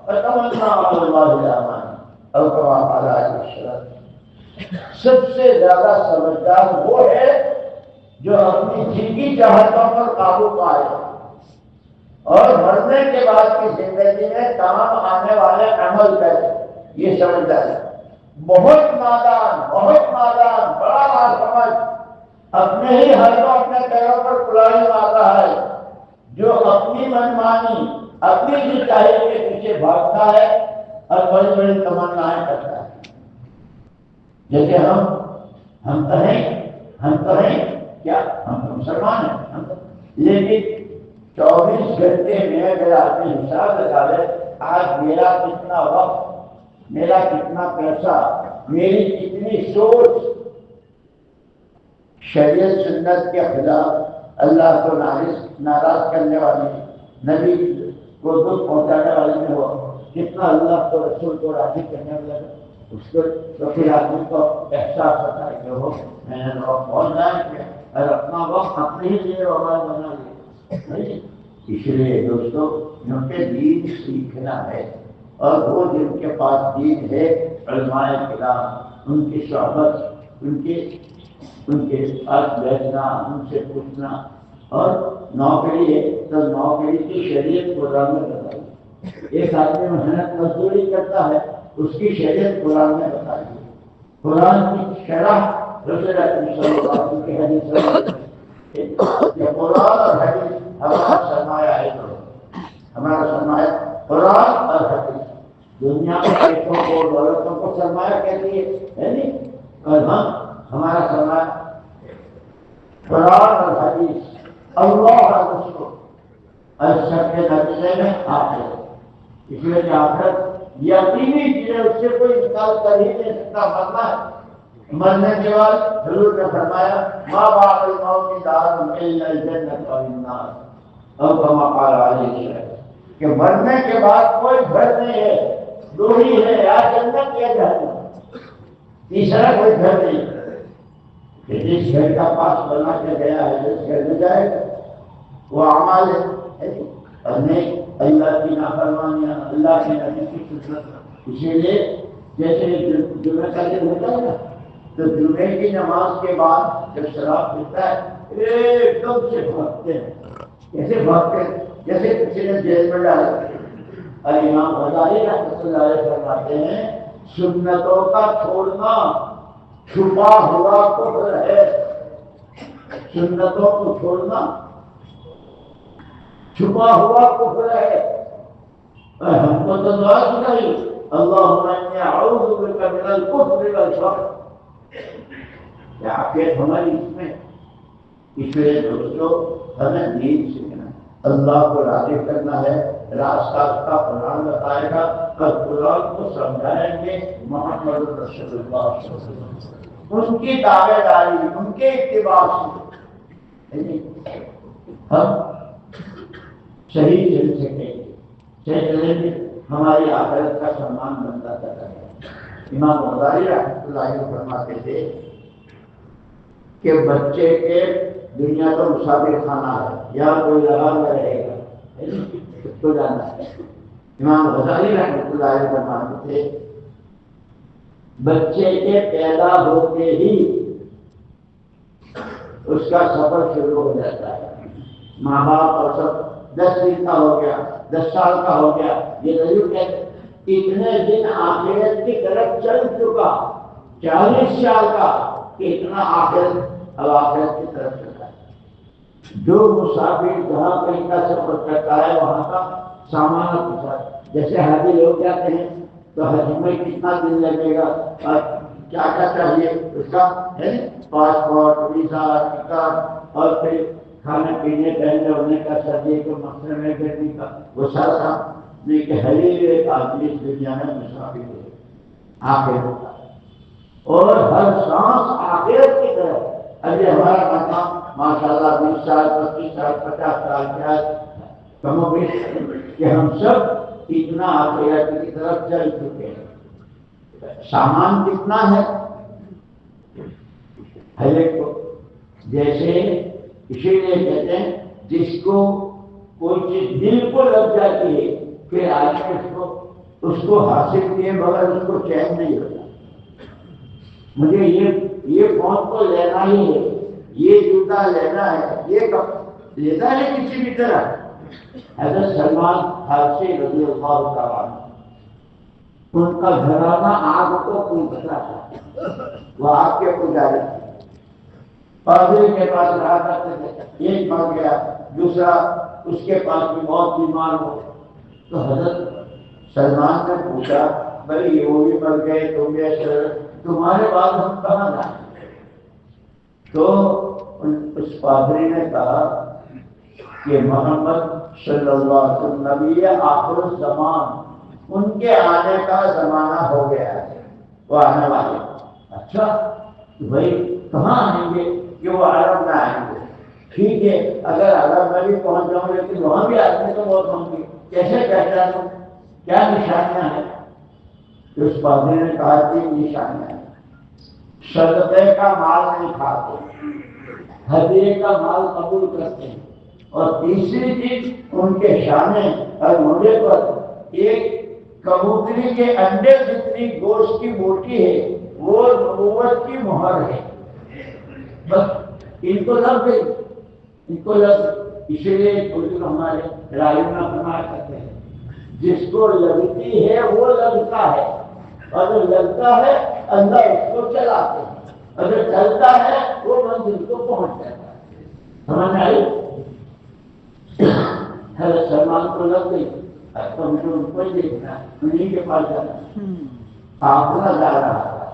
فتمنى على الله الاماني او كما قال عليه السلام۔ سب سے زیادہ سمجھدار وہ ہے جو اپنی جی کی چاہتوں پر قابو پائے اور مرنے کے بعد کی زندگی میں تمام آنے والے عمل کرے، یہ سمجھدار ہے۔ بہت نادان بڑا ناسمجھ اپنے ہی ہاتھوں اپنے پیروں پر کلاڑی مار رہا ہے، جو اپنی منمانی اپنی جی چاہیے کے پیچھے بھاگتا ہے اور بڑی بڑی تمنائیں کرتا ہے۔ جیسے ہم تو ہیں کیا ہم تو مسلمان ہیں، لیکن 24 گھنٹے میں اگر آدمی حساب لگا لے آج میرا کتنا وقت، میرا کتنا پیسہ، میری کتنی سوچ شریعت سنت کے خلاف، اللہ کو ناراض کرنے والی، نبی کو دکھ پہنچانے والی میں ہوا، کتنا اللہ کو رسول کو راضی کرنے والا اس کو، تو پھر آدمی کو احساس ہوتا ہے کہ وہ میں نے وقت بہت ضائع کیا اور اپنا وقت اپنے ہی لیے وبال بنا لیا۔ اس لیے دوستو ان کے دین سیکھنا ہے، اور وہ جن کے پاس دین ہے علماء کرام، ان کی صحبت، ان کے پاس بیٹھنا، ان سے پوچھنا، اور نوکری ہے تو نوکری کی شریعت قرآن میں بتائی۔ ایک آدمی محنت مزدوری کرتا ہے، اس کی شریعت قرآن میں بتائی، قرآن کی شرح رسول اکرم صلی اللہ علیہ وسلم کی حدیث میں، یہ قرآن اور حدیث ہمارا سرمایہ ہے، ہمارا سرمایہ قرآن اور حدیث۔ دنیا میں پیسوں کو دولتوں کو سرمایہ کہتی ہے نہیں، اور ہمارا سرمایہ قرآن اور حدیث، اللہ اور رسول، اور سب کے نتیجے میں آخرت۔ اس لیے کہ آخرت یقینی چیزیں، اس سے کوئی انکار کر ہی نہیں سکتا۔ مرنے کے بعد حضور نے فرمایا ما بعد الموت دار الا الجنۃ والنار، اور کما قال علیہ السلام کہ مرنے کے بعد کوئی گھر نہیں ہے، دو ہی ہے، یا جنت یا جہنم، تیسرا کوئی گھر نہیں ہے۔ جس گھر کا پاس بنا کے گیا ہے جس گھر میں جائے گا وہ اعمال ہے، اور نہیں اللہ کی نافرمانیاں، اللہ کے نبی کی خدمت۔ اسی لیے جیسے جمعہ کا دن ہوتا ہے نا، تو جمعے کی نماز کے بعد جب شراب پیتا ہے ایک دم سے بھاگتے ہیں، کیسے بھاگتے ہیں جیسے کسی نے جیل میں ڈالا۔ اور امام غزالی رحمۃ اللہ علیہ فرماتے ہیں سنتوں کا چھوڑنا چھپا ہوا کفر ہے، سنتوں کو چھوڑنا چھپا ہوا کفر ہے۔ ہم کو تو دعا سنائی اللہم انی اعوذ بک من الکفر والفقر، کیا آخر ہماری اس میں؟ اس لیے دوستو ہمیں دین سیکھنا ہے، اللہ کو راضی کرنا ہے، راستہ اس کا قرآن بتائے گا، اور قرآن کو سمجھائیں گے محمد رسول اللہ صلی اللہ علیہ وسلم، ان کی دعوے داری، ان کے اتباع سے ہم صحیح چل سکیں گے، ہماری آخرت کا سامان بنتا چلا ہے۔ امام غزالی رحمۃ اللہ علیہ فرماتے تھے کہ بچے کے دنیا تو مسافر خانہ ہے، یہاں کوئی لگا ہوا رہے گا، تو جانا ہے۔ امام غزالی رحمۃ اللہ علیہ فرماتے تھے بچے کے پیدا ہوتے ہی اس کا سفر شروع ہو جاتا ہے، ماں باپ اور سب 10 دن کا ہو گیا، 10 سال کا ہو گیا، یہ ضرور کہتے اتنے دن آخرت کی طرف چل چکا، 40 سال کا کہ اتنا آخرت اب آخرت کی طرف چلتا ہے۔ جو مسافر جہاں کہیں کا سفر کرتا ہے وہاں کا سامان کے ساتھ جیسے حاجی لوگ جاتے ہیں تو حج میں کتنا دن لگے گا اور کیا کیا چاہیے اس کا ہے پاسپورٹ ویزا ٹکٹ اور پھر کھانے پینے پہننے ہونے کا سردی کو مسئلے میں کرنے کا وہ سارا کام نہیں کہ ہر ایک آدمی اس دنیا میں مسافر ہے آخر ہوتا ہے اور ہر سانس آخرت کی طرف ابھی ہمارا مقام ماشاء اللہ 20 سال 25 سال 50 سال کیا کم و بیش کہ ہم سب اتنا آخرت کی طرف چل چکے ہیں سامان کتنا ہے ہر ایک کو جیسے اسی لیے کہتے ہیں جس کو کوئی چیز دل کو لگ جاتی ہے پھر آدمی اس کو حاصل کیے بغیر اس کو چین نہیں ہوتا مجھے یہ فون کو لینا ہی ہے یہ جوتا لینا ہے یہ کب لینا ہے کسی بھی طرح حضرت سلمان فارسی رضی اللہ تعالیٰ عنہ ان کا گھرانہ آگ کو پوجتا تھا وہ آگ کے پجاری پادری کے پاس رہا کرتے تھے ایک مر گیا دوسرا اس کے پاس بھی بہت بیمار ہو تو حضرت سلمان نے پوچھا بھائی یہ وہ بھی مر گئے تم بھی تمہارے بعد ہم کہاں جائیں تو اس پادری نے کہا کہ محمد صلی اللہ علیہ وسلم نبی آخر الزمان ان کے آنے کا زمانہ ہو گیا ہے وہ آنے والے اچھا بھائی کہاں آئیں گے کہ وہ عرب میں آئیں گے ٹھیک ہے اگر عرب میں بھی پہنچ جاؤں لیکن وہاں بھی آدمی تو بہت ہوں گے کیسے پہچان دوں کیا نشانیاں ہیں اس پادری نے کہا کہ نشانیاں ہیں صدقے کا مال نہیں کھاتے ہدیے کا مال قبول کرتے ہیں اور تیسری چیز ان کے شانے اور موڑے پر ایک کبوتری کے انڈے جتنی گوشت کی موٹی ہے وہ نبوت کی مہر ہے بس ان کو لگ گئی ان کو لگ اسی لیے بزرگ ہمارے رائنا فرمایا کرتے ہیں جس کو لگتی ہے وہ لگتا ہے اور جو لگتا ہے اللہ اس کو چلاتے ہیں اور جو چلتا ہے وہ منزل کو پہنچ جاتا ہے سمجھ آئی حضرت سلمان کو لگ گئی تو مجھے ان کو ہی دیکھنا ہے انہیں کے پاس جانا آپ نہ جا رہا تھا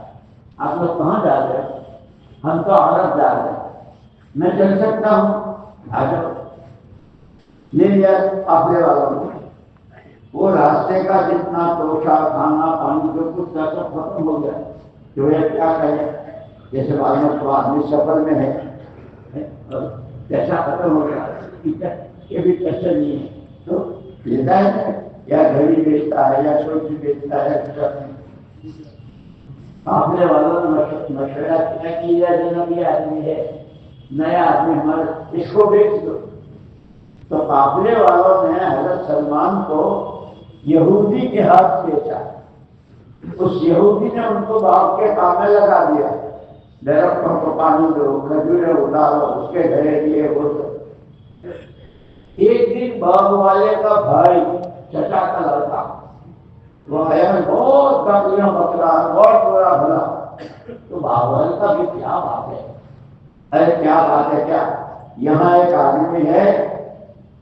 آپ لوگ کہاں جا رہے ہیں ہم تو عرب جا رہے ہیں میں چل سکتا ہوں آ جاؤ لے لیا قافلے والوں نے وہ راستے کا جتنا توشا کھانا پانی جو کچھ تھا سب ختم ہو گیا جو ہے کیا کہے جیسے بعد میں تو آدمی سفر میں ہے پیسہ ختم ہو گیا یہ بھی پیسے نہیں ہے تو لیتا ہے یا گھڑی بیچتا ہے یا سوچ بیچتا ہے قافلے والوں نے مشورہ کیا کہ یہ جنبی آدمی ہے نیا آدمی ہمارے اس کو بیچ دو تو قافلے والوں نے حضرت سلمان کو یہودی کے ہاتھ بیچا اس یہودی نے ان کو باغ کے کام میں لگا دیا درختوں کو پانی دو کھجوریں ڈالو اس کے گھرے دیے وہ ایک دن باغ والے کا بھائی چچا کا لڑکا وہ آیا بہت بکریاں بکرا بہت برا بھلا تو باغ والے کا بھی کیا بات ہے ارے کیا بات ہے کیا یہاں ایک آدمی ہے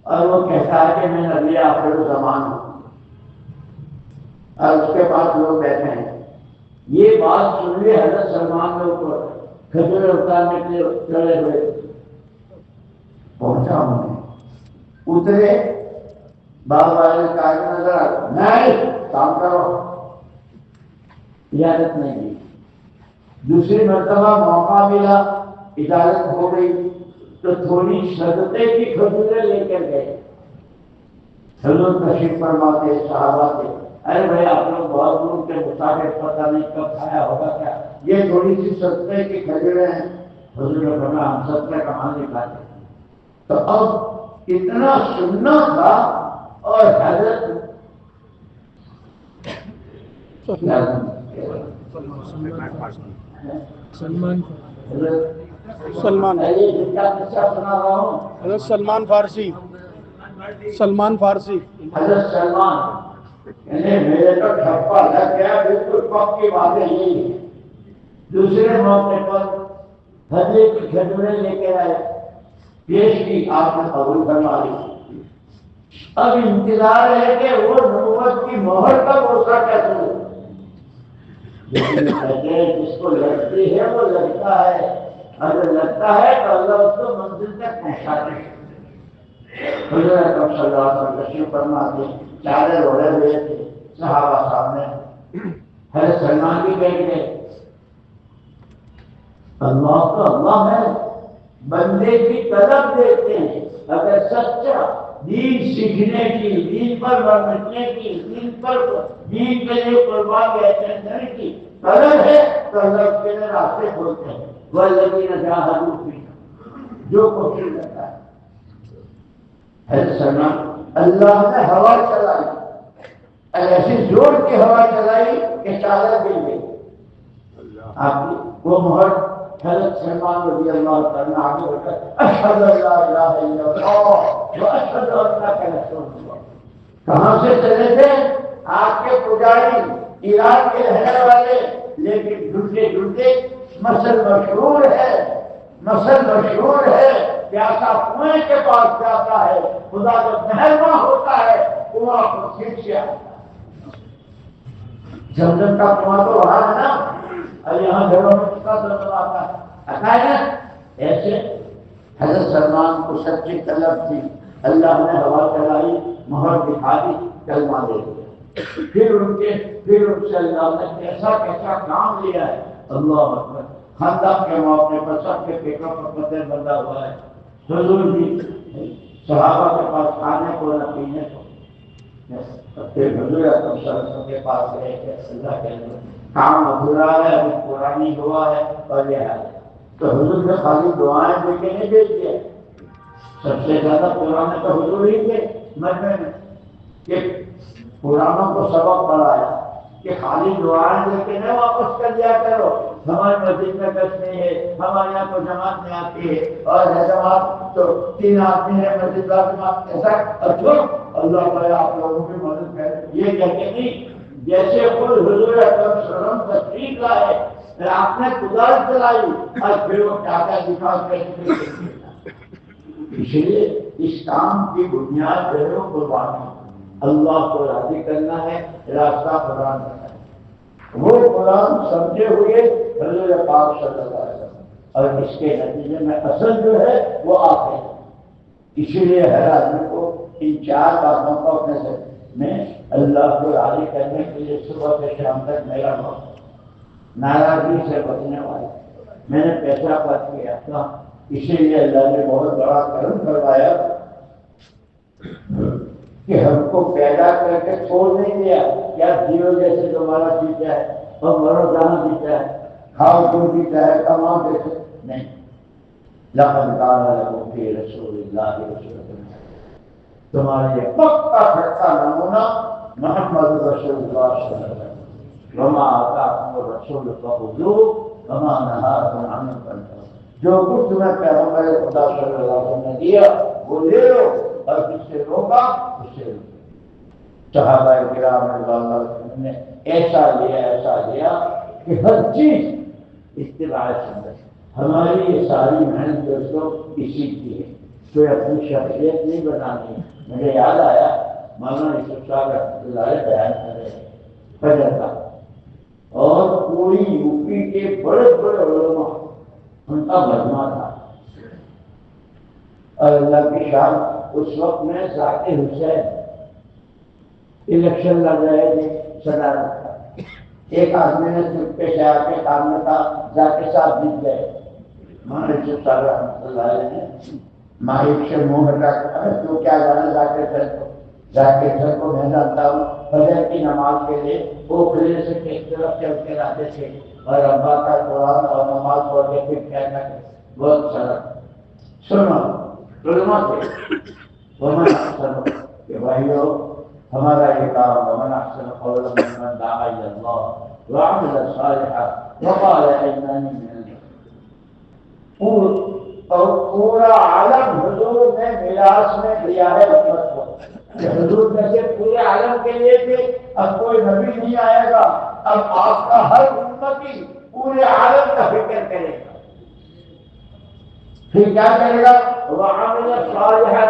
اور وہ کہتا ہے کہ میں نبی آخر الزمان ہوں اور اس کے پاس لوگ بیٹھے ہیں یہ بات سن لی حضرت سلمان کے اوپر کھجوریں اتارنے کے لیے چڑے ہوئے پہنچا ہوں اترے باغ والے کا نظر آ نہیں کام کرو اجازت نہیں دی دوسری مرتبہ موقع ملا اجازت ہو گئی تو تھوڑی صدقے کی کھجوریں لے کر گئے حضور تشریف فرماتے صحابہ کے ارے بھائی آپ لوگ بہت دور کے مسافر پتہ نہیں کب کھایا ہوگا کیا یہ تھوڑی سی صدقے کی کھجوریں ہیں حضور نے فرمایا ہم صدقے کا مال نہیں کھاتے تو اب اتنا سننا تھا اور حضرت سلمان فارسی حضرت سلمان میرے تو ٹھپا لگ گیا بالکل پکی باتیں یہی ہے دوسرے موقع پر ہدیے کی کھجوریں لے کے آئے پیش کی آپ نے قبول کروا لی اب انتظار ہے کہ وہ نبوت کی مہر کا بھروسہ کیسے ہو، لیکن کہتے ہیں جس کو لگتی ہے وہ لگتا ہے، اگر لگتا ہے تو اللہ اس کو منزل تک پہنچاتے ہیں۔ حضور اکرم صلی اللہ علیہ وسلم تشریف فرما کے چادر اوڑھے ہوئے تھے، صحابہ سامنے، حضرت سلمان بھی بیٹھ گئے۔ اللہ تو اللہ ہے، بندے کی طلب دیکھتے ہیں، اگر سچا دین سیکھنے کی، دین پر مرنے کی، دین کے لیے قربان کرنے کی طلب ہے تو اللہ اس کے لیے راستے کھولتے ہیں۔ والذین جاہدوا فینا، جو کوشش کرتا ہے۔ حضرت سلمان، اللہ نے ہوا چلائی، ایسی زور کی ہوا چلائی کہ چادر گر گئی۔ آپ کی وہ مہر حضرت سلمان رضی اللہ تعالیٰ آگے بڑھ کر اشہد ان لا الہ الا اللہ واشہد انک رسول اللہ، کہاں سے چلے تھے؟ آپ کے پجاری، ایران کے رہنے والے، لیکن ڈھونڈتے ڈھونڈتے مسل مشہور ہے، پیاسا کنویں کے پاس جاتا ہے، خدا جب مہرباں ہوتا ہے کنواں کو کھینچ کے آتا ہے۔ زمزم کا کنواں تو وہاں ہے نا، اور یہاں گھروں میں کتنا زمزم آتا ہے نا۔ ایسے حضرت سلمان کو سچی طلب تھی، اللہ نے ہوا چلائی، مہر دکھا دی، کلمہ دے دیا۔ پھر ان سے اللہ نے کیسا کام لیا ہے، اللہ اکبر۔ خندق کے موقع پر سب کے پیٹوں پر پتھر بندھا ہوا ہے، حضور بھی صحابہ کے پاس کھانے کو نہ پینے کو، پھر حضور اکرم صلی اللہ علیہ وسلم کے پاس گئے کہ اللہ کے کام ادھورا ہے، ابھی پورا نہیں ہوا ہے اور یہ ہے، تو حضور نے خالی دعائیں دے کے نہیں بھیج دیا۔ سب سے زیادہ پرانے تو حضور ہی تھے مجمع میں، کہ پرانوں کو سبق پڑھایا کہ خالی دعائیں دے کے نہ واپس کر دیا کرو، ہماری مسجد میں کچھ نہیں ہے، ہمارے یہاں تو جماعت میں آتی ہے اور جماعت تو 3 آدمی ہے، مسجد کا جماعت ایسا اچھا اللہ تعالیٰ آپ لوگوں کی مدد کرے، یہ کہتے نہیں۔ جیسے خود حضور اکرم صلی اللہ علیہ وسلم تشریف لائے، پھر آپ نے کدال چلائی اور پھر وہ کیا دکھا کر، اس لیے اس کام کی بنیاد جو ہے وہ قربانی، اللہ کو راضی کرنا ہے، راستہ قرآن کرنا ہے۔ وہ قرآن سمجھے ہوئے حضور پاک صلی اللہ علیہ وسلم، اور اس کے نتیجے میں اصل جو ہے وہ آپ ہے۔ اسی لیے ہر آدمی کو ان 4 باتوں کو اپنے سے میں اللہ کو راضی کرنے کے لیے صبح سے شام تک میرا وقت، ناراضگی سے بچنے والا، میں نے پیسہ خرچ کیا تھا، اسی لیے اللہ نے بہت بڑا کرم کروایا کہ ہم کو پیدا کر کے چھوڑ نہیں دیا، کیا جیو جیسے تمہارا جیتا ہے اور مرو جانا جیتا ہے، کھاؤ جو جیتا ہے، کماؤ جیسے نہیں۔ لقد کان لکم فی رسول اللہ اسوۃ حسنہ، تمہارے لیے پکا کھٹا نمونہ محمد رسول اللہ صلی اللہ علیہ وسلم۔ وما آتاکم الرسول فخذوہ وما نہاکم عنہ فانتہوا، جو کچھ تمہیں پیغمبر خدا صلی اللہ علیہ وسلم نے دیا وہ لے لو، اور جس سے روکا اس سے روکو۔ صحابہ کرام رضوان اللہ نے ایسا لیا کہ ہر چیز اتباع سنت۔ ہماری یہ ساری محنت دوستوں اسی کی ہے، کوئی اپنی شخصیت نہیں بنانی۔ مجھے یاد آیا مولانا یوسف صاحب رحمۃ اللہ علیہ بیان کر رہے ہیں فجر کا، اور پوری یو پی کے بڑے بڑے علماء ان کا مجمع تھا، اور اللہ کی شان اس وقت میں ذاکر حسین الیکشن لڑ رہے تھے صدارت کا۔ ایک آدمی نے چپکے سے آ کے کام میں کہا ذاکر صاحب جیت گئے۔ مولانا یوسف صاحب رحمۃ اللہ علیہ نے مائک سے منہ ہٹا کر تو کیا جانا ذاکر سر کو میں جانتا ہوں، فجر کی نماز کے لیے وہ کھلے سے ایک طرف چل کے آتے تھے اور ابا کا قرآن اور نماز پڑھ کے پھر کہنا بہت سارا سنو علماء سے ومن احسن کہ بھائیو ہمارا یہ کام ومن احسن قولا ممن دعا الی اللہ وعمل صالحا وقال اننی من المسلمین۔ اور پورا عالم حضور نے میراث میں دیا ہے امت کو، کہ حضور میں سے پورے عالم کے لیے تھے، اب کوئی نبی نہیں آئے گا، اب آپ کا ہر امتی پورے عالم کا فکر کرے گا۔ پھر کیا کرے گا؟ وَعَمِلَ صَالِحًا،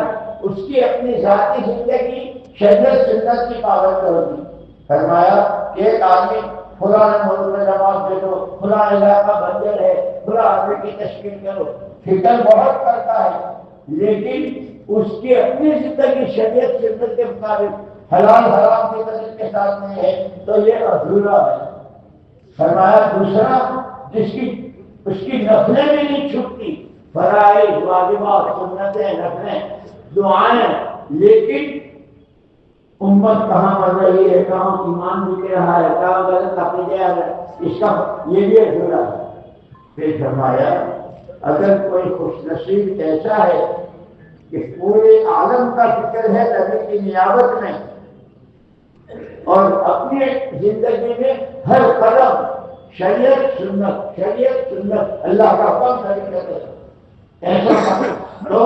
اس کی اپنی ذاتی زندگی شریعت سنت کی پابند ہوگی. فرمایا کہ ایک آدمی فلاں ملک میں نماز دے دو، فلاں علاقہ بنجر ہے، فلاں آدمی کی تشکیل کرو، فکر بہت کرتا ہے، لیکن اس کی اپنی زندگی شریعت سنت کے مطابق حلال حرام کی طریقے کے ساتھ نہیں ہے تو یہ ادھورا ہے. فرمایا دوسرا اس کی نفلیں بھی نہیں چھٹتی، فرائض واجبات سنتیں نفلیں دعائیں، لیکن امت کہاں بڑھ رہی ہے، کہاں ایمان بک رہا ہے، کہاں غلط عقیدے آ رہے، اس کا یہ بھی ادھورا ہے. پھر فرمایا اگر کوئی خوش نصیب ایسا ہے کہ پورے عالم کا فکر ہے نبی کی نیابت میں اور اپنی زندگی میں ہر قدم شریعت سنت اللہ کا حکم طریقے سے ایسا تو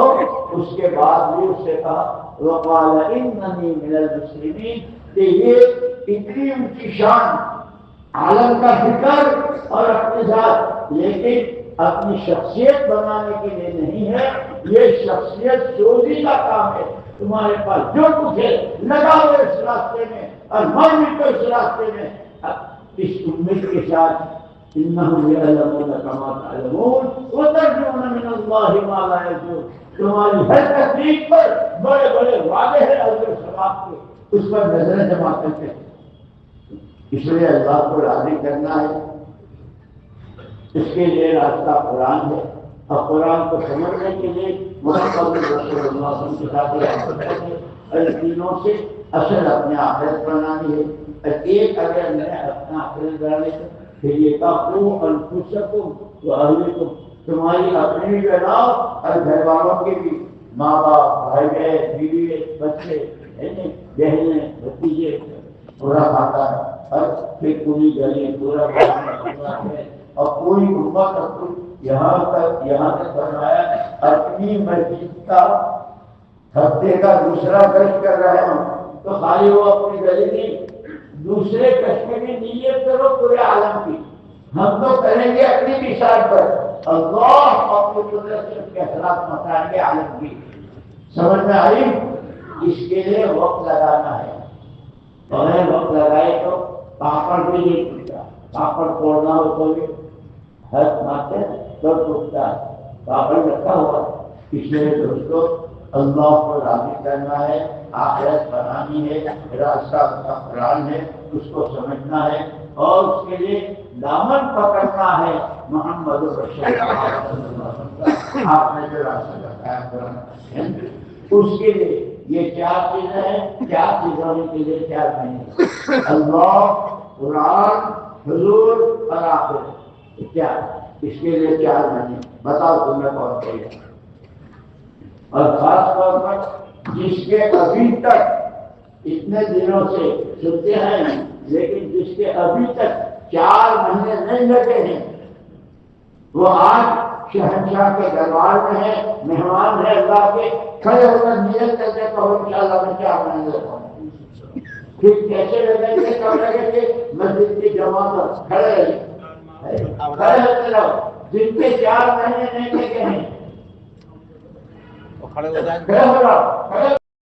اس کے بعد بھی اس سے کہا وقال اننی من المسلمین، کہ یہ اتنی اونچی شان عالم کا فکر اور اپنے ذات، لیکن اپنی شخصیت بنانے کے لیے نہیں ہے، یہ شخصیت سوزی کا کام ہے. تمہارے پاس جو کچھ ہے لگاؤ اس راستے میں اور مر بھی تو اس راستے میں، اس امید کے ساتھ انہم یعلمون کما تعلمون وترجون من اللہ ما لا یرجون. تمہاری ہر تکلیف پر بڑے بڑے وعدے ہیں اجر و ثواب کے، اس پر نظریں جمع کرتے ہیں. اس لیے اللہ کو راضی کرنا ہے، اس کے لیے راستہ قرآن ہے، اور قرآن کو سمجھنے کے لیے محمد رسول اللہ صلی اللہ علیہ وسلم کے ساتھ اور تینوں سے اصل اپنے آخرت بنانی ہے. ایک اگر میں اپنا آخرت بنانے سے پھر یہ کہو انفسکم واہلیکم، تمہاری اپنی بھی بناؤ اور گھر والوں کی بھی، ماں باپ بھائی بہن بیوی بچے بہنیں بھتیجے پورا کھاتا ہے، اور پھر پوری گلی پورا اور پوری امت اور یہاں تک بنایا اپنی مسجد کا ہفتے کا دوسرا گشت کر رہے ہوں تو خالی وہ اپنی گلی کی دوسرے گشت میں بھی نیت کرو پورے عالم کی. ہم تو کریں گے اپنی مثال پر، اللہ اپنی قدرت سے اس کے اثرات مٹائیں گے عالم کی. سمجھ میں آئی؟ اس کے لیے وقت لگانا ہے، اور وقت لگائے تو پاپڑ بھی نہیں ٹوٹتا. پاپڑ توڑنا ہو تو بھی ہاتھ مارتے تو ٹوٹتا ہے، پاپڑ رکھا ہوا. اس لیے دوستو اللہ کو راضی کرنا ہے، آخرت بنانی ہے، راستہ کا قرآن ہے، اس کو سمجھنا ہے اور اس کے لیے دامن پکڑنا ہے محمد رسول اللہ صلی اللہ علیہ وسلم. آپ نے جو راستہ بتایا قرآن، اس کے لیے یہ چار چیزیں ہیں. چار چیزوں کے لیے چار نہیں، اللہ، قرآن، حضور اور آخرت. کیا اس کے لیے چار نہیں؟ بتاؤ تمہیں کون چاہیے؟ اور خاص طور پر جس کے ابھی تک اتنے دنوں سے سنتے ہیں لیکن جس کے ابھی تک 4 مہینے نہیں لگے ہیں، وہ آج شہنشاہ کے دربار میں ہے، مہمان ہے اللہ کے، کھڑے ہو کر نیت کرتے تو انشاءاللہ میں 4 مہینے لگوں. پھر کیسے لگیں گے؟ کب لگیں گے؟ مسجد کی جماعت کھڑے ہوتے رہو. جن کے 4 مہینے نہیں لگے ہیں کھڑے ہو جائیں.